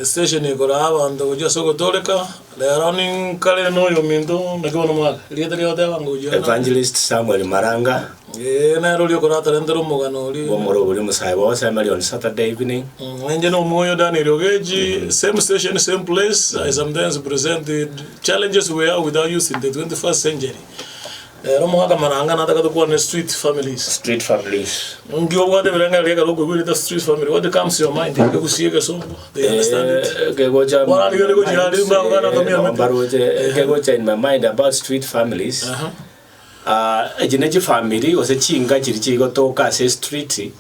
station ikora abantu kujya soko toleka le running kale no yo minto nakono mwaka lieta lyote wangu jona Evangelist Samuel Maranga na roli okora talentero mugano oli bomoro buli musaibo osemali on Saturday evening nje no moyo Daniel Ogeji same station same place. I sometimes presented challenges we are without youth in the 21st century. Romohaka Maranga na taka kwa street families. Ngio wade biranga leka loko guri the street family. What comes to your mind? Ke kusiega so they understand it. Ke gocha wala ngale go jihadi mba ngana tomia mbaroje ke gocha in my mind about street families. Ejineji family ose chinga chiri chigo toka se street.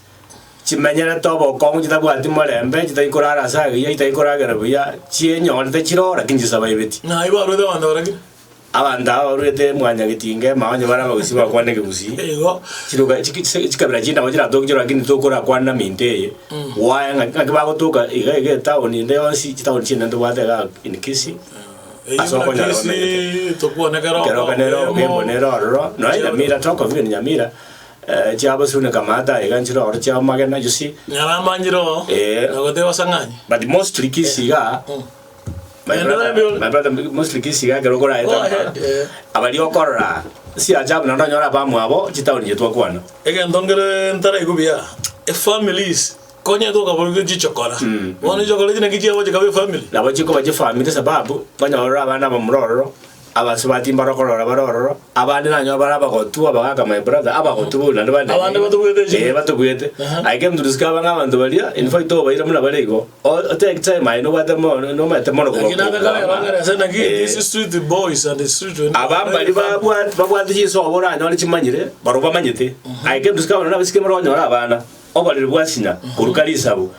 Chimenyera tobo kongu chitabwa timolembe chitaikorara saga yitaikoraga buya chienyo te chirora kinjisa baibeti. Na iba rudo andoragi. Abanda orete mwanya gitinge maonye bara bagusiba kwane gebusi ego chiruga chikabira chinda wajira dogjo lakini tokora kwana minteye waya ngakaba gotoka igege town inde onsi town china ndo watega in kisi aso konya kisi tokwana kero bonero no ida mira toko vini nyamira chaba sune kamata iganchiro or chaba magena jusi nyama manjiro nagote wasanganyi but mostly kisi ga My brother mostly kisiga gerogora eta abali okora si ajabu na ndonyora bamwabo chitauni yetu akwana ege ndongere ntara igubia families konya toka bolu gichokora woni chokora jina gichi abo chikabe family labo chiko baje family sababu banyora abana bamuroro abasubati mbarokora baroro abandi nanyo baraba gotu abaga my brother abagotu na ndabandi abandi batugwete batugwete I came to discover ngabantu balia in fact over ira muna balego take time I know what the no matter mono ko this is street boys and the street abamba babwa tiso obora no chimanyire baroba manyite I came to discover na biske maro nyora abana obalire bwasinya kurukali sabu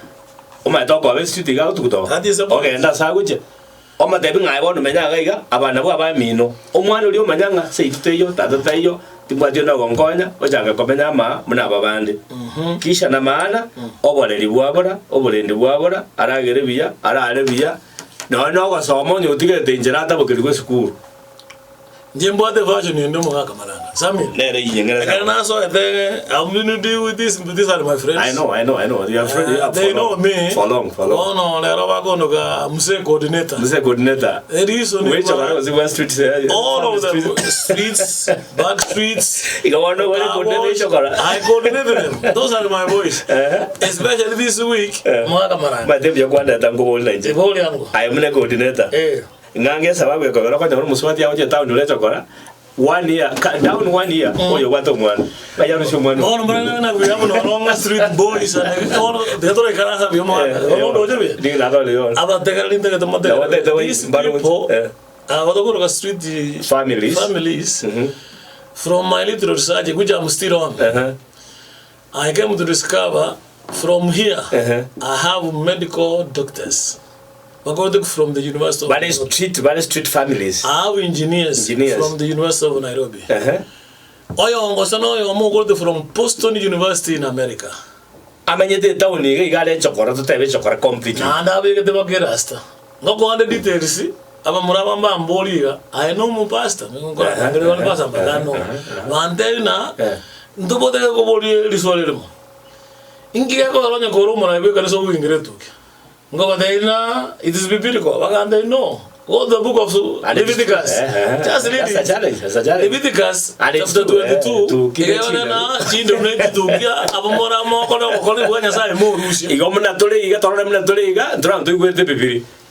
omatoko abe street ga tukuto okay nda saguje Oma debi ngai bono menyaga iga abana bo abamino omwana uli omanyanga seituteyo tatateyo tibwatyo na gonkonya ochanga komenya muna babande kisha na maana oboleri bwabora obolendi bwabora aragere biya arare biya no gosoma nyotigete njera atabukirwe sukuru Jimbo the version you know Maranga. Samuel. And so I'm going to deal with this. These are my friends. I know. You are friends. They know me. For long. Oh no, they're going to Muse coordinator. It is only which was the West Street. All of them streets, back streets. You don't know what I coordinated them. Those are my boys. Especially this week. Maranga. But if you're going to go all I am a coordinator. Ngange sababu ko ko ko muswati ya oje town leto kora 1 year down 1 year oyo wato mwana bayaro sho mwana no mbona na kuyamo no long street boys and all the other kana sabi mo no oje ni la dole yo aba tegalin te to mate these people what go street families from my little research which I'm still on I came to discover from here I have medical doctors. From the University of Nairobi. But street families. I have engineers from the University of Nairobi. Oyo from Boston University in America. Amanyete town ni gale chokora to tebe chokora complete. Na ndabe ke teba kerasta. Ngoko ande details aba muraba mboliga. I know mu pastor. Ngoko ngere wala pastor mbano. Wante na ndobote ko boli risolero. Ingiga ko ronya ko rumo na ibe kana so wingire tuke. It is biblical. They know. What the book of Leviticus. Just read it. Leviticus chapter 22.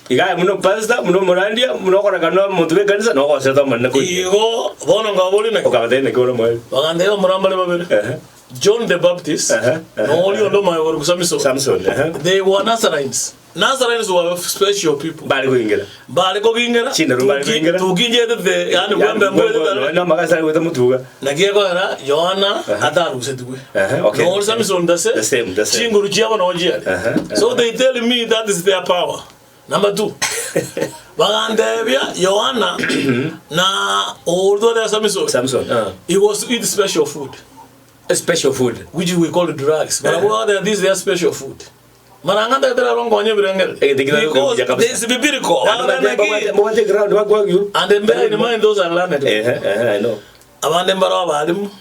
Iga muno pastor muno morandia muno kora kana mutwe kanisa no koseta manne ko igo bono ngaboli na okabade ne ko mo bagande murambale babere John the Baptist no only on my work Samson they were Nazarenes were special people bali ko ingera china ru bali ko ingera tukinje de yani wembe mwe na magasa weta mutuga nagiye ko era Yohana adaru setwe okay no Samson the same chinguru chiabo no jia so they tell me that is their power. Number 2, Bagandebia, Joanna, na although there's Samson, he was to eat special food. A special food, which we call drugs. But this is their special food. Maranganda there are long on every angle. Because this is biblical. And then bear in mind those are learned. I know. Abandon Barabadim,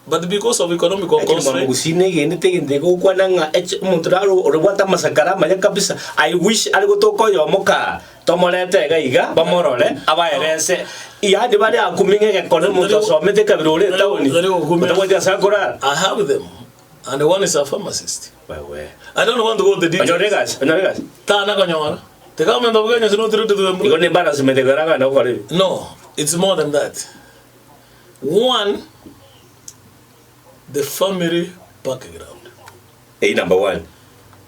but because of economic constraints kusine gende tegende ko kwananga muntraro orwata masakara manya kabisa. I wish algo toko yomoka tomolete gaiga bamorole abaerese iyade bali akuminge ke kono muntu so mete kabirole tauni mutawaja sakora. I have them and the one is a pharmacist. I don't want to go to the details. Tana kanyora. The government of Kenya is not treated to them. No, it's more than that. One, the family background. Number one.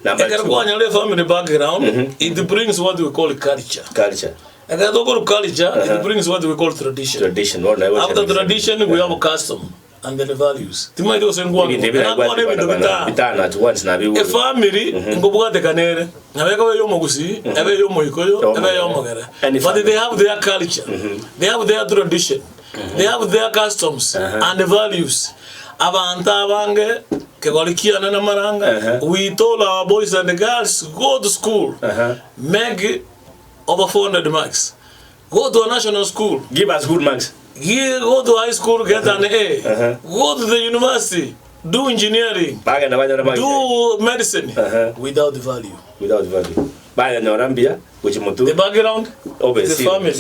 Number two. The family background, it brings what we call culture. Culture. And that culture, it brings what we call tradition. Tradition. After tradition, we have a custom and then the values. A family, but they have their culture, they have their tradition, they have their customs and the values. We told our boys and the girls, go to school, make over 400 marks, go to a national school, give us good marks. Go to high school, get an A. Go to the university, do engineering, do medicine, without the value. Without value. The background, the family.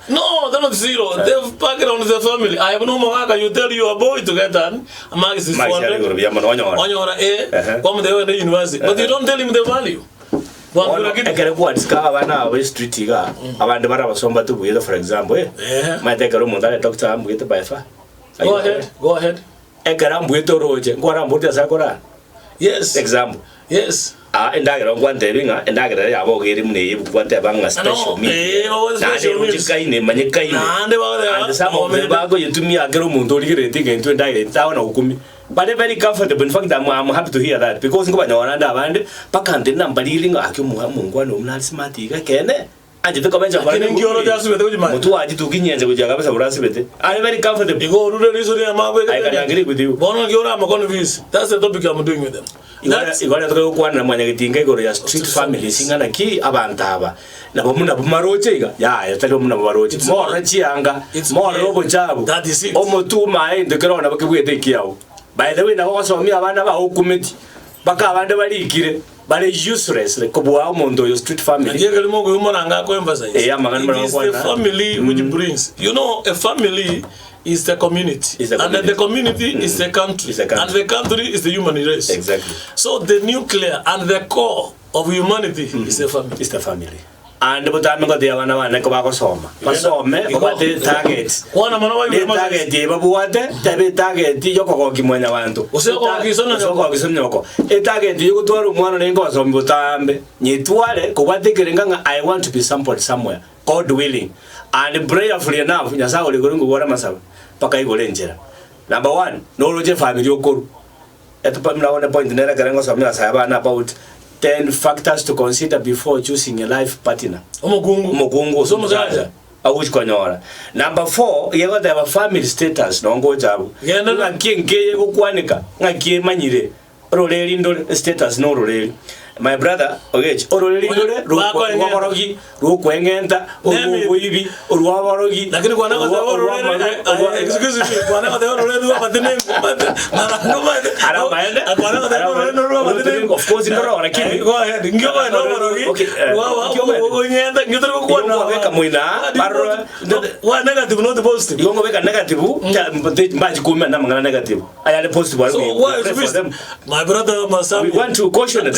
No, they're not zero. The background is the family. I have no more. You tell your boy to get an a mark is 400 on your A, come to the university, but you don't tell him the value. For example, my take a room that I talk to him with by far. Go ahead. Yes. Example. Yes. And I don't want the ringer, and I get a book, whatever special meaning. And some of them are going to me a girl moon to die in town or Kumi. But they're very comfortable. In fact, I'm happy to hear that because no one understand. Pakan number dealing Akumuan, not smart, can I did the comment of I'm very comfortable. You go to the I can agree with you. That's the topic I'm doing with them. You got to go one when I think I go to street family, sing and a key abantava. Nabumuna Marochega, I tell them Marochi, more Rachianga, it's more Robo Jabu. That is it. Almost 2 miles the ground of a take you. By the way, now also me, I never committee. Baka Vandavadi, but it's useless. Like Kobuao Mondo, your street family. It is the family which brings. You know, a family is the community. And the community is the country. And the country is the human race. Exactly. So the nuclear and the core of humanity is the family. It's the family. And the time got the one like Soma. Pasome, what the targets. One of the target, the target, the Yoko Kimonavanto. A target, you go to one and go some Butambe. Nituale, Kowati, I want to be sampled somewhere. God willing. And prayerfully enough, Yasao, the Gurungu Waramasa, Pakai Golenja. Number one, no Roger family, you could. At the point, the Nerakarangos of Nasabana about 10 factors to consider before choosing a life partner. Omogungu, so much. Number 4, you got to have a family status. No go job. You king gay Kwanika, like Manire, Rolling status, no Rolling. My brother, okay, Ruawarogi, Ruquengenta, Uruibi, Uruawarogi, excuse me, one of the name, of course, in the king. Go ahead, what negative, not the positive. You want to make a negative, but they might go negative. I had a positive one. My brother must have. We want to caution them.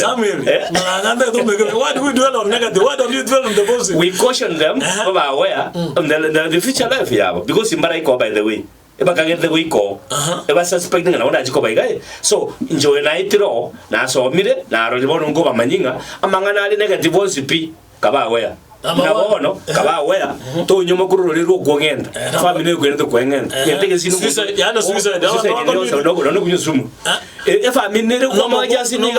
Why do we dwell on negative? Why don't you dwell on the positive? We caution them about where the future life, because in Maraiko, by the way. If I can get the week or if I suspecting an old guy. So enjoy a night row, now so minute, now don't go Maninga, among another negative voice P. Kabaware. No, Kabaware, to Yomokuru going in, family going to Quengen. If I'm in the woman just in the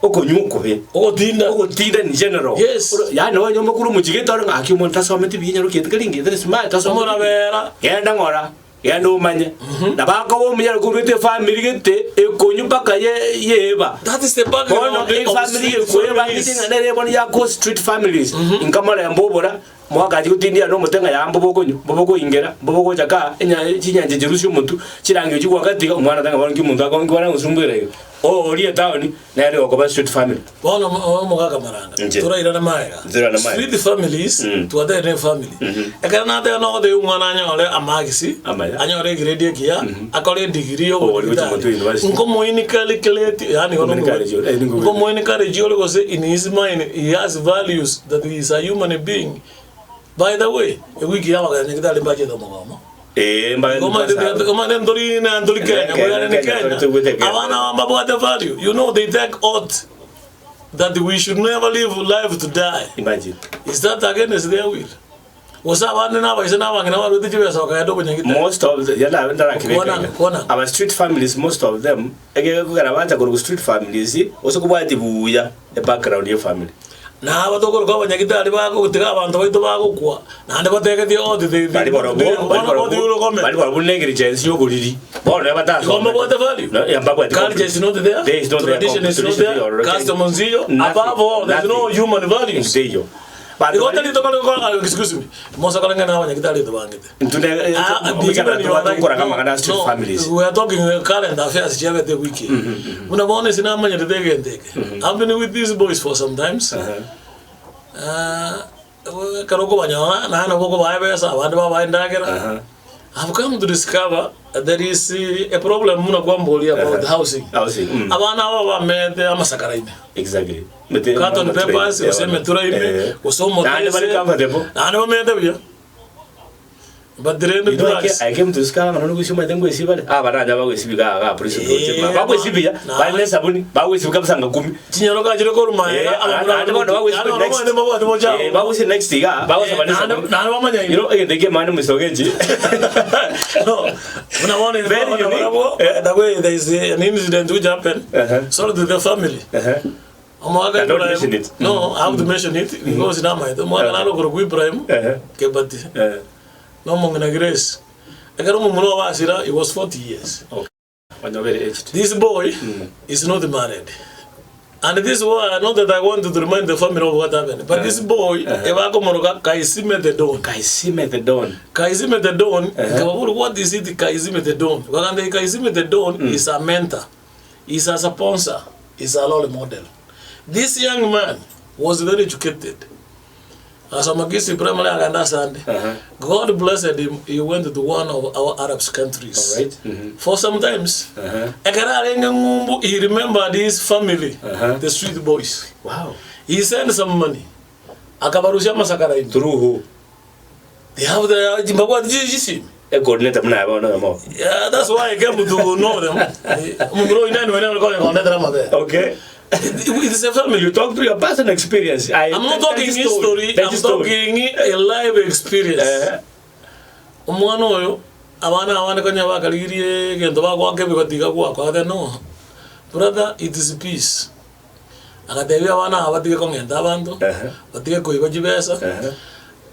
okonyuko he ogotinda in general yani no nyoma kuru mujigito ngaki umuntu asomete binyaro kitikalingi there smart asomora bera yenda ngora yenda umanye nabako bo munyaro kurite family gite ekonyu paka yeba that is the background of the family kweba ngitinga nere boni ya co street families inkamara yambobora mwagaji kutindia no mutenga yambo boko ingera boko chaka chinyanje jirusi umuntu chirangiyo chigwakati umwana tanga bonki umuntu akongi wana usumbwere ori town na ere okoba street family bono mugaga maranga turaira na maiga street families to other family ekana te no de umwana nyore amagisi anyore grade kia akore degree yo ngomo ini calculate yani ngomo ini college yo go say in his mind he has values that he is a human being. By the way, a week yawa ni kidali budget mo mo. Ngoma ndori na ndori Kenya, ngoma ni Kenya. Abana babo the value. You know they take oath that we should never live life to die. Imagine. Is that against their will? Wasa bana na ba isana bangina wa ruti jibe so ka do banyangita. Most of the yala ndara kibeka. Our street families, most of them ege kugarabanja ko street families oso kubati buya the background your family. Na batokoro kwa banyagita ali bako gutiga abantu baito bako kwa nande bategetie odi de bali baro negligence yo guriri bono yabata kombo bote value no yamba kwa culture is not there, tradition is not there, custom zero, above all there's no human values zero. But what are you talking about? Excuse me. Most of the families. We are talking current affairs every week. I've been with these boys for some times. I've come to discover there is a problem about housing. Exactly. Carton papers, you say Meturaime, or so much. I never made them. But I came to discover and wish you might go see but Abana was Sibiga, prison. Babu Sibia, Baile Sabuni, Babu Sibam Gumi, Tinoga Jokoma, I don't know what was the next year. You know, they get money with Sogenji. No, when I wanted the way there is an incident which happened, so to the family. I don't mention it. No, I have to mention it because in Amai, the more I look at Wibrahim, Kebati. No more than a grace. I got a it was 40 years. Okay. When you're very aged. This boy is not married. And this is why I know that I want to remind the family of what happened. But this boy, Kaisime the Don. Kaisime the Don. Kaisime the Don. What is it, Kaisime the Don? Kaisime the Don is a mentor, is a sponsor, is a role model. This young man was very educated. As a Magisi primary I understand, God blessed him, he went to one of our Arab countries. All right. For some times. He remembered his family, the street boys. Wow. He sent some money. Akabarusha masakara him. Through who? They have the Zimbabwe GGC. Yeah, that's why I came to know them. Okay. It is a family. You talk to your personal experience. I'm not talking history, I'm talking a live experience. Umwana oyo abana kanya bakaliriye gendo bagwake bigatiga gwako ade no. Brother, it is peace. Akatebi abana abatige kongenda abantu, batige koiba jibesa.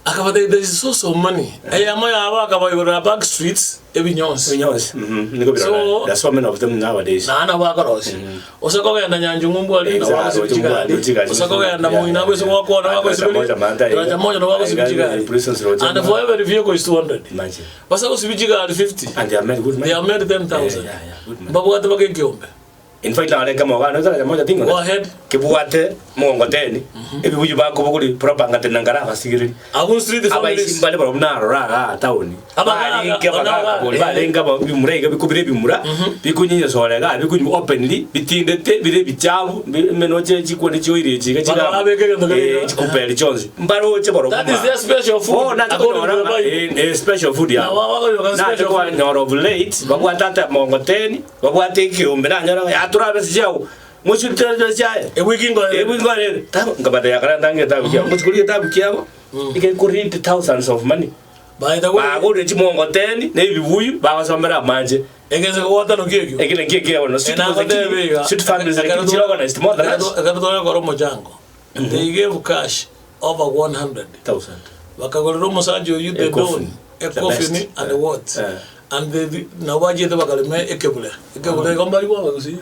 Akabate there is so money. Ayama yaba akabayura back streets ebinyons. So there's so many of them nowadays. Na bakarosi. Osako genda nyanju ngumbu ali na wakasibichigadi. Osako genda muina bweso wako na wakasibichigadi. Raja moja na wakasibichigadi. And for every vehicle is 200. Imagine. Basako sibichigadi 50. And they are made good money. They are made 10,000. Babu watu bakekiombe. In fact, I come over another moja thing. Go ahead. Kibuate mongoteni. Ebi buju ba ko bukuri propanga tenangara basigiri. Agun street families. Aba imbale barumna ra tauni. Aba ngaba ba lenga ba bimurega bikubire bimura. Bikunyinya solega bikunyi openly bitindete bire bichabu menoche chikone choire chika chika. Chikupeli chonzi. Mbaro che baro. That is their special food. Oh, not a special food ya. Na kwa nyoro of late bagwatata mongoteni bagwate kiumbe na nyoro turabesijao mushutira chaye ewikingo ngabada yakara ndange tabukia muchukuri tabukia ike kuriti thousands of money. By the way, ba go rechi mongo teni ne bibuyu ba basomera manje Egeze ko wata no kekyo. Egele kekyo ono street families are organized more than us. Akatoa kwa romo jango. They gave cash over 100,000. Wakagolero musaji you the don a coffee and a what. And the nawaje the bakaleme ekebule. Ekebule kombali kwa bakusi.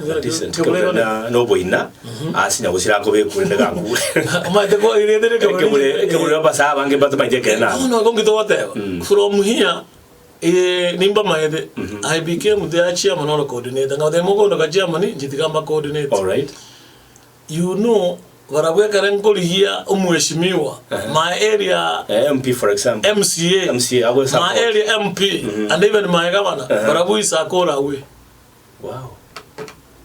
No boina. Asinya kusira ko be kulenda gangu. Amaite ko irede ekebule basa bange batuma jekena. No ngito whatever. From here nimba maede I became the chairman or coordinator. Now the mogo no chairman jitikamba coordinator. All right. You know Warabweka renkoli here umweshimiwa. My area MP for example. MCA. I will support. My area MP and even my governor. Warabu is a call away. Wow.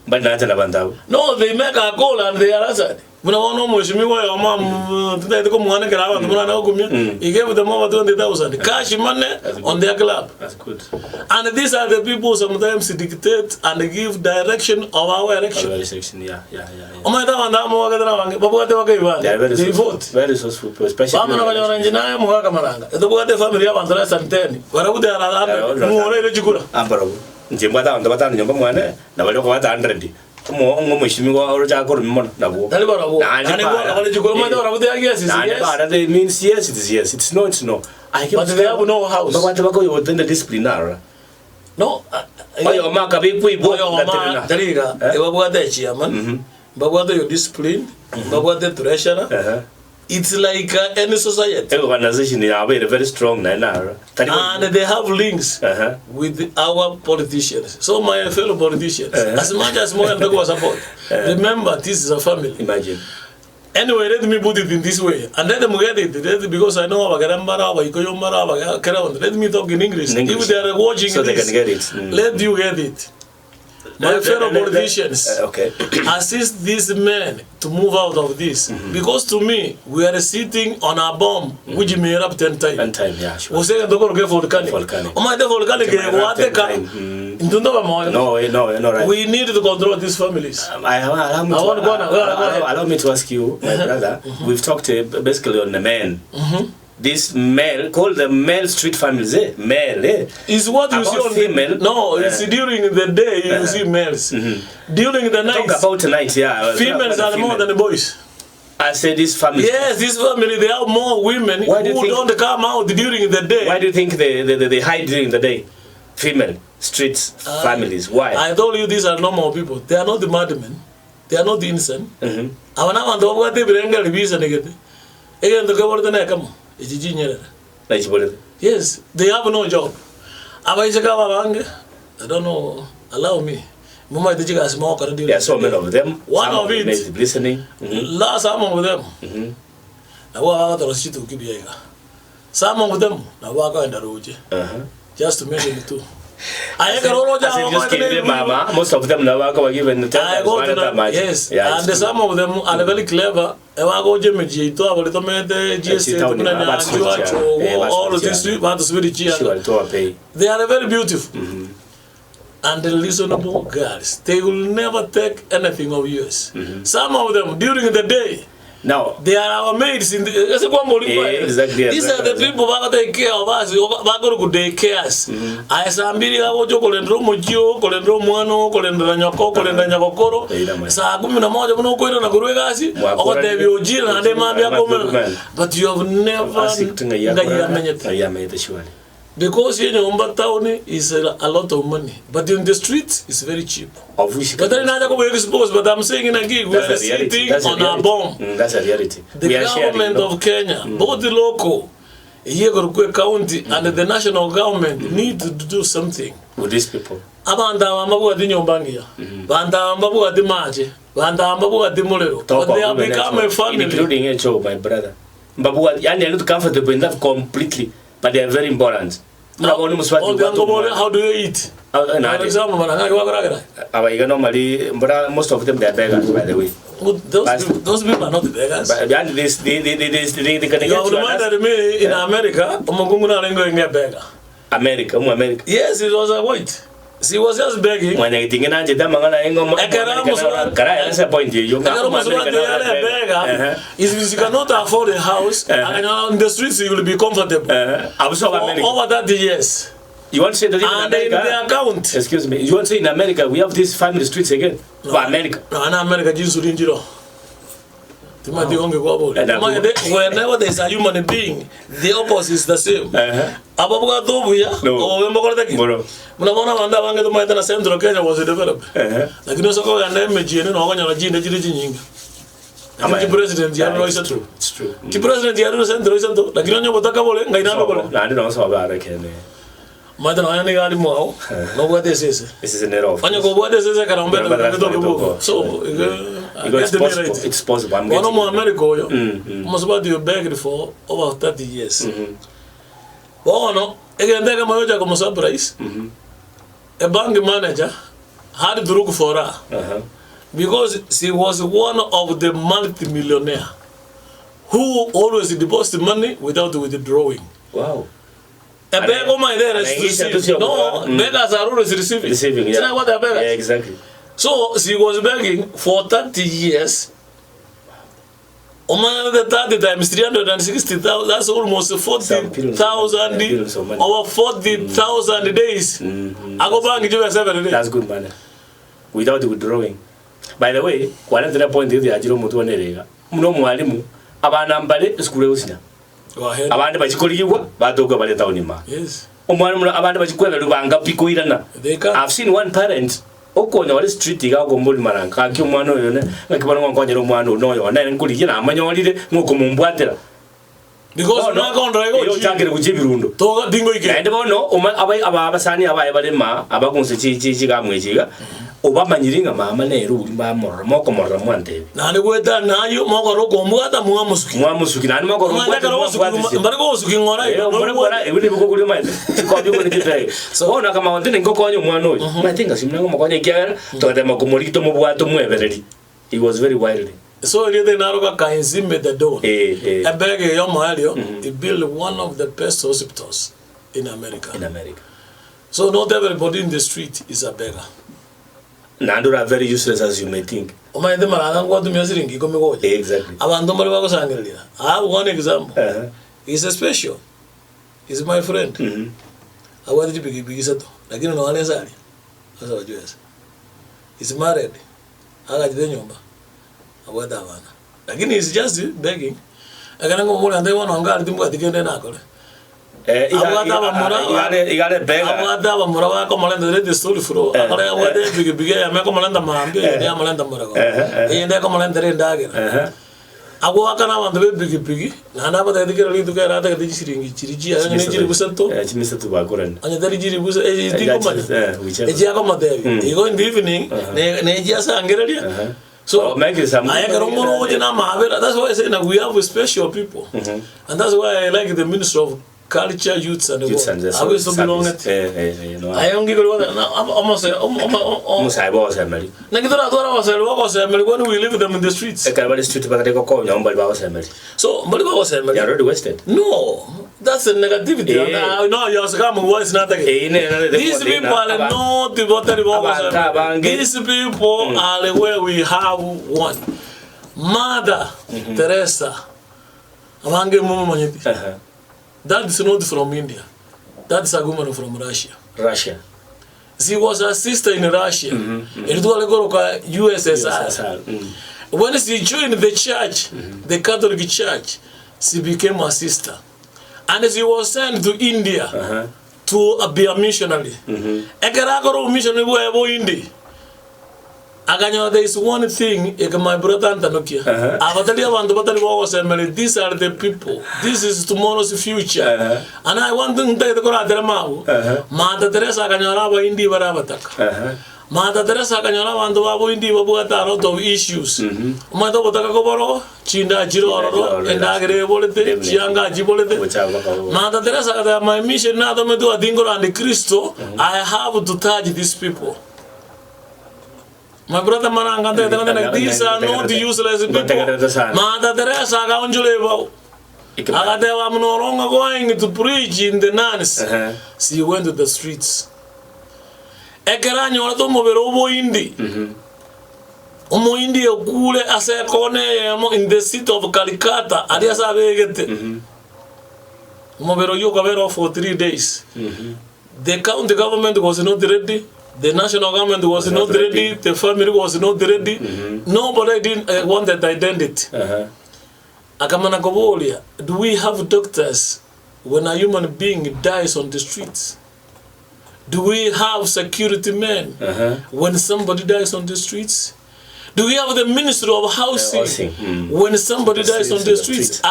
But not in Abandao. No, they make a call and they are answered. When I want to mweshimiwa your mom today to come one karawa tumana kumia. He gave them over 20,000 cash money on their club. That's good. And these are the people sometimes dictate and give direction of our election. Yeah. They vote. Very sourceful, especially. Family Njimba batano nyomba mwane na bali ko 100 ngo mwishimiwa oroja ko mmono nabo dalibara they means yes it is yes it's no but they have no house but bako yo tende disciplinary no oyo maka bipu ibo tariga ebabwa de chairman babwa de discipline babwa de treasurer. It's like any society. Organization is very strong now. And they have links with our politicians. So my fellow politicians, as much as more and support, remember this is a family. Imagine. Anyway, let me put it in this way. And let them get it. Because I know let me talk in English. If they are watching so this, they can get it. Let you get it. My fellow politicians, assist these men to move out of this. Because to me, we are sitting on a bomb which may erupt 10 times. 10 times, yeah, sure. We say the volcanic. No, right. We need to control these families. Allow me to ask you, my brother. We've talked basically on the men. This male, call them male street families, male, is what you see on female. No, it's during the day you see males. During the night. Talk about tonight, yeah. Females are more than the boys. I say this family. Yes, this family, they have more women who don't come out during the day. Why do you think they hide during the day? Female street families. Why? I told you these are normal people. They are not the madmen. They are not the innocent. Yes, they have no job. I don't know. Allow me. There are so many of them. One of it is listening. Last some of them. Some of them just to mention it too. Most of them were given the yes, and some of them are very clever. All they are very beautiful and reasonable girls. They will never take anything of yours. Some of them during the day. Now they are our mates in the exactly. These are the people who take care of us. Who go day cares. I sambiri abo kolendro mojio, kolendro mwano, kolendro nyako, kolendro nyakokoro. Saa 11 muno kwenda na kuruwe kasi. Okotebi ojira na demambia komela. But you have never because in Umba town is a lot of money, but in the street it's very cheap. Of which but then I go exposed. But I'm saying again, we are sitting on a bomb. That's a reality. The government of Kenya, both the local, Yegorokwe County, and the national government need to do something with these people. Abanda mabuga di nyombangia, banda mabuga di maji, banda mabuga di mulero. But they have become a family, including HO, my brother. Mabuga, and they are not comfortable enough completely. But they are very important. How do you eat? For example, normally, most of them they are beggars, by the way. Those people are not beggars. But this, they can you have reminded me in America, America. Yes, it was a white. She was just begging. When I think that's a point. You if you cannot afford a house and on the streets you will be comfortable. Over that, yes. You want to say that in and America? in the account. Excuse me. You want to say in America we have these family streets again? No, for America. No, in America, Jesus didn't you know. Whenever there's a human being, the opposite is the same. Ababuga Tobuya, or Mokotaki. Muna Manda Wanga, the Maitana Central Kenya was developed. Like no so and image and all your gene. The president, Yaro is true. It's true. The president, Yaro Central, like you know what Takabole, I don't know so about it. Madam, I only got more. No, what this is. This is a net of. When you go, what is it? I can't remember. So, it's possible. I'm going to America. Most about you begged for over 30 years. Well, no, again, they come a surprise. A bank manager had to look for her because she was one of the multi-millionaire who always deposited money without withdrawing. Wow. A beg of my there is receiving. No, beggars are always receiving. Receiving, yeah. Isn't that what they're beggars? Yeah, exactly. So she was begging for 30 years. The 30 times 360,000, that's almost 40,000 over 40,000 days. I go back and give us every day. That's good money. Without withdrawing. By the way, one of the point is the Ajiro Mutuanega. No Mualimu, Abanambale, Skurusina. Abandi bachikolirwa batoka bale taonima. Yes. Omwana abandi bachikwela lubanga pikoirana. I've seen one parent okonya wale street ga gomboli maranga aki omwana oyo ne ngakibana ngwankwanyira omwana oyo na nkulikira amanyolire ngoko mumbwatera. Because no kontra ego yo changere kuchibirundo. Toga dingo ike. Ende bono abasani abaye balema abakunse chichi gamwejiga. Obamanyiringa mama nero mbamora moko morra mwante nani kweta nayo moko roko mbwata muamusuki nani moko roko mbariko usuki ngora ngora ebile biko kuli mande ko biko ni kitai so ona kama wantene ngokonyo mwana oyo matinga simnango makonye kyara tokatema kumurito mubwato mwebereri. He was very wily. So ile naroka kainzime the door abege yo malio he built one of the best hospitals in America. So not everybody in the street is a beggar. Nandura are very useless as you may think. Exactly. I have one example. He's a special. He's my friend. I wanted to be big. He's married. I got the number. I want that one. Again, he's just begging. I can't go more and they want to guard him. What they get in igale bega amada bamura ko malenda de story fro akare awade big ya me ko malenda mambe ya malenda mura ko inde ko malenda ndagira ago akana wande big na na bada de kero lidu kera ta de siringi chiriji ya ne jiri busanto chimisato ba koran anya dari jiri busa di ko man ji ko made go in the evening ne ji asa ngeralia. So I that's why I say now we have special people, and that's why I like the Minister of Culture, Youths and the I will still belong it. I don't give almost when we live with them in the streets. So you already wasted. No, that's a negativity. No, you're coming once not again. These people are not the these people are where we have one. Mother Teresa. That is not from India. That is a woman from Russia. She was a sister in Russia. It was USSR. When she joined the church, the Catholic Church, she became a sister. And she was sent to India to be a missionary. Missionary were India. There is one thing my brother Antanokia. These are the people. This is tomorrow's future. And I want to take the Koraterama. Mother Teresa Kanyaraba Indi Varabataka. Mother Teresa Kanyara and the Babu Indi Babuata a lot of issues. Mother Botakaboro, Chinda Giro, and Agre Bolete, Chianga Gibolete. Mother Teresa, my mission now to do a dingo and the Cristo. I have to touch these people. My brother Maranga, these are not useless people. Mother Teresa Gaunjuleva. I'm no longer going to preach in the nuns. She went to the streets. Ekeranyo to moberobo indi. Omo indi okule ase kone in the city of Calcutta. Adiasa begete. Mobero yo kabero for 3 days. The county government was not ready. The national government was not ready. The family was not ready. Nobody didn't wanted identity. Akamana Kobolia, do we have doctors when a human being dies on the streets? Do we have security men when somebody dies on the streets? Do we have the Ministry of Housing when somebody dies on the streets?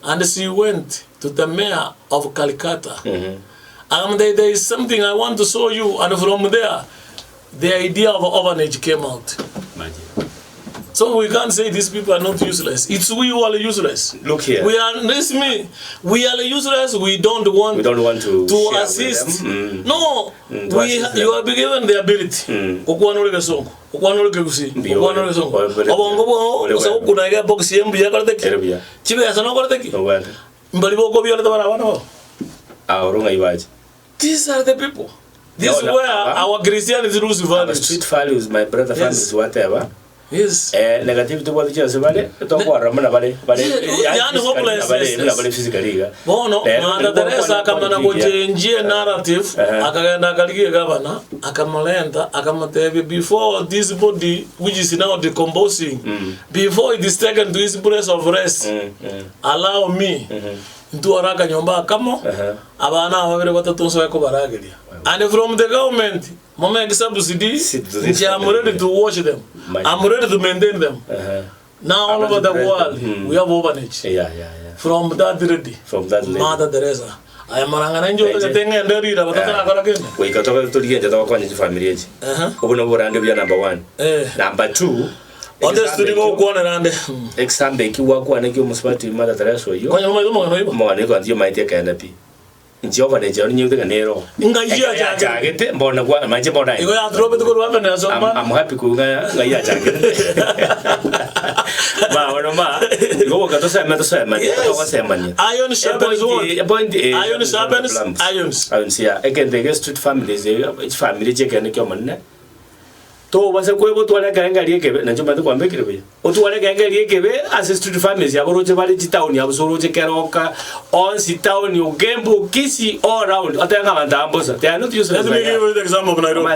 And she went to the mayor of Calcutta. There is something I want to show you, and from there, the idea of orphanage came out. So we can't say these people are not useless. It's we who are useless. Look here. We are useless. We don't want to assist. No. You are given the ability. These are the people. This is where our Christianity lose values. Street values, my brother, families, whatever. Yes. Negative to what you just about it. Don't worry, I'm not physically. Bono, Mother Teresa akamana kujenjia narrative, akagenda kaligie governor, akamalenda, akamatebe before this body which is now decomposing, before it is taken to its place of rest, allow me to araka nyomba kamo, abana wabere watatunso yako baragelia. And from the government, Mama subsidy, I'm ready to watch them. I'm ready to maintain them. Now all over the world, we have orphanage. From that ready. From that lady. Mother Teresa. I am Maranganjo, the thing and the reader, but I'm we got over to the end of our family. Open over and be number one. Number two. Others to go around example, you walk one and you must want to Mother Teresa. You might take canopy. Jova de Johnny the Nero. I'm happy Iron sharpens irons. Again, the street families, each family check and common. To was a quibble to a gangaria, and you might go and make it. Or to a gangaria, as a street families, Yaburoja Valley town, Yaburoja Karoka, on Sitown, you game book, kissy all around. They are not useless. Let me give you the example of Nairobi,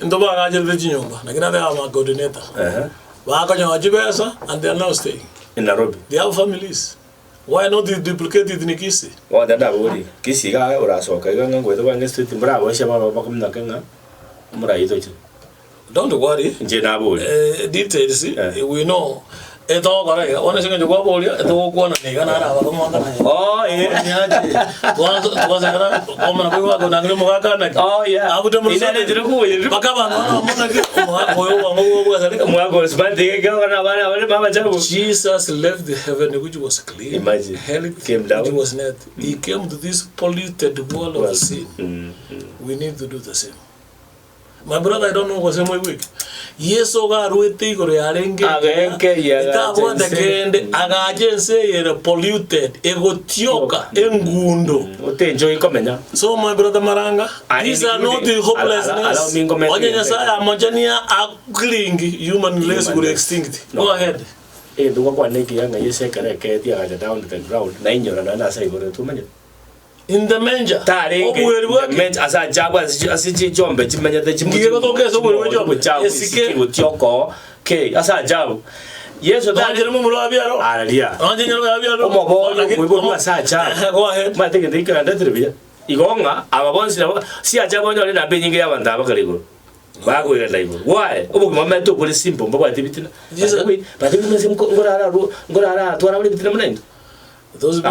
and the Bagaja Virginia. Naganama coordinator. Wakaja Jibesa, and they are now staying in Nairobi. They have families. Why not duplicate it in Kisi? What that would Kisi or Asoka, with the one street in Bravo, Shabba. Don't worry. Details, we know. It's all correct. One second to go over here, to walk one and oh, yeah. Oh, yeah. I would Jesus left the heaven which was clean. Imagine. Hell came down. Which was not. He came to this polluted world of sin. We need to do the same. My brother, I don't know what's in my week. Yes, so God, we think we are engaged. Polluted, egotioka, engundo. So, my brother Maranga, these are not the hopelessness. Onyanyasaya, Amajania are killing human race will extinct. Go ahead. In the manger. As a job as a jump, as a job. Yes, go ahead. Igonga, our ones see a job on a being given Tabacaligo. Why? Oh, my to put simple, but I did it. But it was him go to those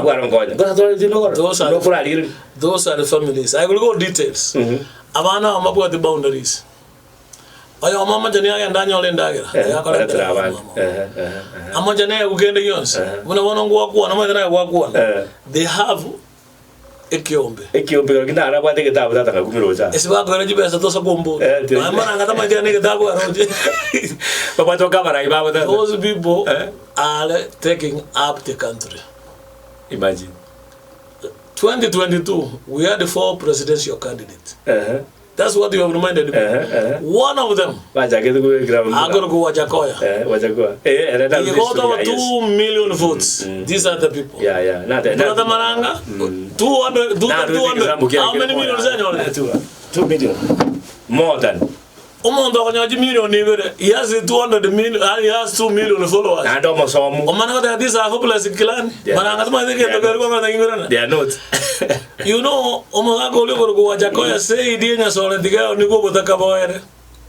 are the families. I will go details. Avana Mabua the boundaries. I am Mama Jania and Daniel and Dagger. Amajane Uganda Yons. When I want to walk one, I walk one. They have Ekiombe. Ekiombe, I want to get out of that. It's about going to be as a Tosabombo. I'm not my Dagger. Those people are taking up the country. Imagine. 2022, we had 4 presidential candidates. That's what you have reminded me. One of them, I'm going to go Wajakoya. He got over 2 million votes. These are the people. Brother Maranga, 200 how many millions annually? 2 million more than Omondo akonyaji million ibere. He has 200 million and he has 2 million followers. Na ndo masomo. Omana kata these are hopeless clan. Mana ngatuma thike to gari kwa ngingirana. They are not. You know, omoga ko lego ko wajakoya say dienya sole diga ni go botaka boere.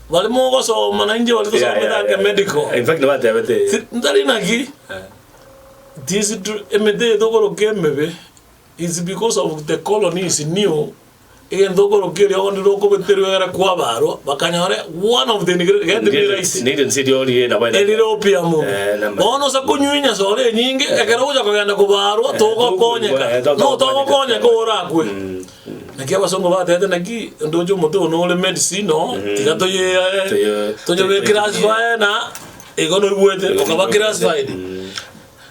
Wale mo go so mana inje wale to so meda medical. In fact, what they were. Ndari nagi. This emede dogoro kemebe is because of the colonies new. Again, dogoro kiri on doko beteru era kwa baro bakanyore one of the get the rice need in city ori na bana Ethiopia mu ono sa kunyunya sore nyingi ekera uja kugenda kubaro toko konyeka no toko konyeka orakwe nakia basongo batete naki ndojo moto no le medicine no tigato ye tojo classify na egono ibuete okaba classified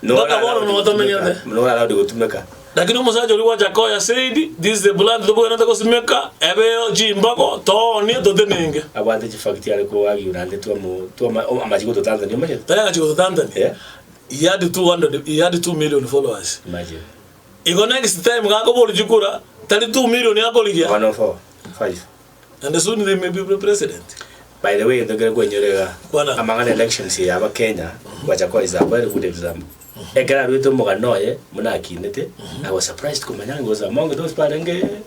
no baka no tomenya no ala de gotumeka. Lakini umusaji uliwa Jakoya said this is the blood to boyana ko simeka ebe jimbako to ni to denenge abande ji fakti ale ko wagi urande to amajigo to Tanzania maje tayanga chigo to Tanzania he had 2 million followers imagine iko next time ngako bolu jukura 32 million yako ligia 104 5 and soon they may be president. By the way, the girl going among elections here aba Kenya Jakoya is a very good example. Ekara ruto moganoye munakinete. I was surprised kumanya was among those barenge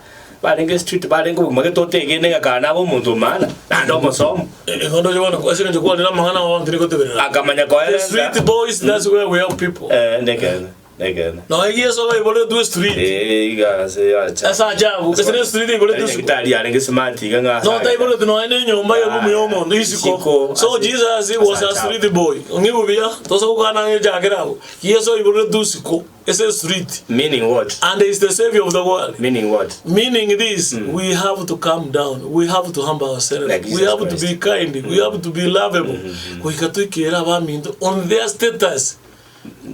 street barenge mageto tege nenga kana bo muntu mana ndo mosomo ngondo jona ko sine joko ndina mangana wa ndiko tebera akamanya ko the street boys that's where we help people Again. No, I guess I will do street. Guys, that's a job. Because street they go to street. Italian smart nganga. No, they go to no any nyumba yo muyomo ndisiko. So Jesus he was a street boy. Ongibubia toso kana njagera. Yes, so he will do siko. It's a street. Meaning what? And he is the savior of the world. Meaning what? Meaning this, we have to calm down. We have to humble ourselves. Like we have to be kind. We have to be lovable. We can take care of on their status.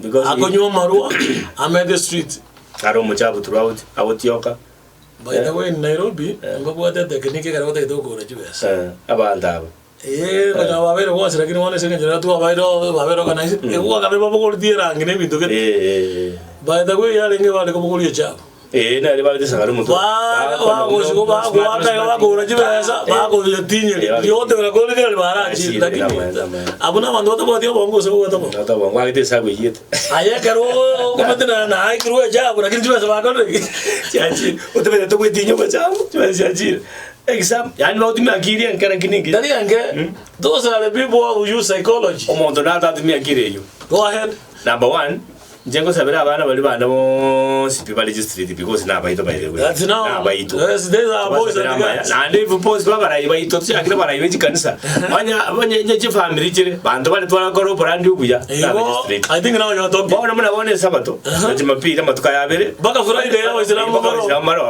Because Akonyo Marua, I'm at the street. I don't much about throughout Awatioka. By the way, in Nairobi, I'm going to the Kaniki Karate to go to US. About that. When I was like, one second, to avoid all organized. It was a little dear and gave it to get. By the way, I didn't give out a couple of job. Everybody is a room. Was go back, go to Jasa, Bago, the teen, the other Goliath, Abuna, and what about your bongos over the one? Why this have we yet? I can I grew a job, but I can do as a wagon. What the way to your job? Exam, I know the Magiri and Karakini. Those are the people who use psychology. Omontonata to me, go ahead. Number one. Jengo sabira abana bali bana mo sipipa registered because na baito by the way. That's now. Yes, these are boys and girls. And if post baba rai baito tsi akira bara iwe kanisa. Banya nyeje family chire bantu bali twala koro brand ubuya. I think now you are talking. Bona muna bone sabato. Jumapili matuka yabere. Baka Friday ya Waislamu maro.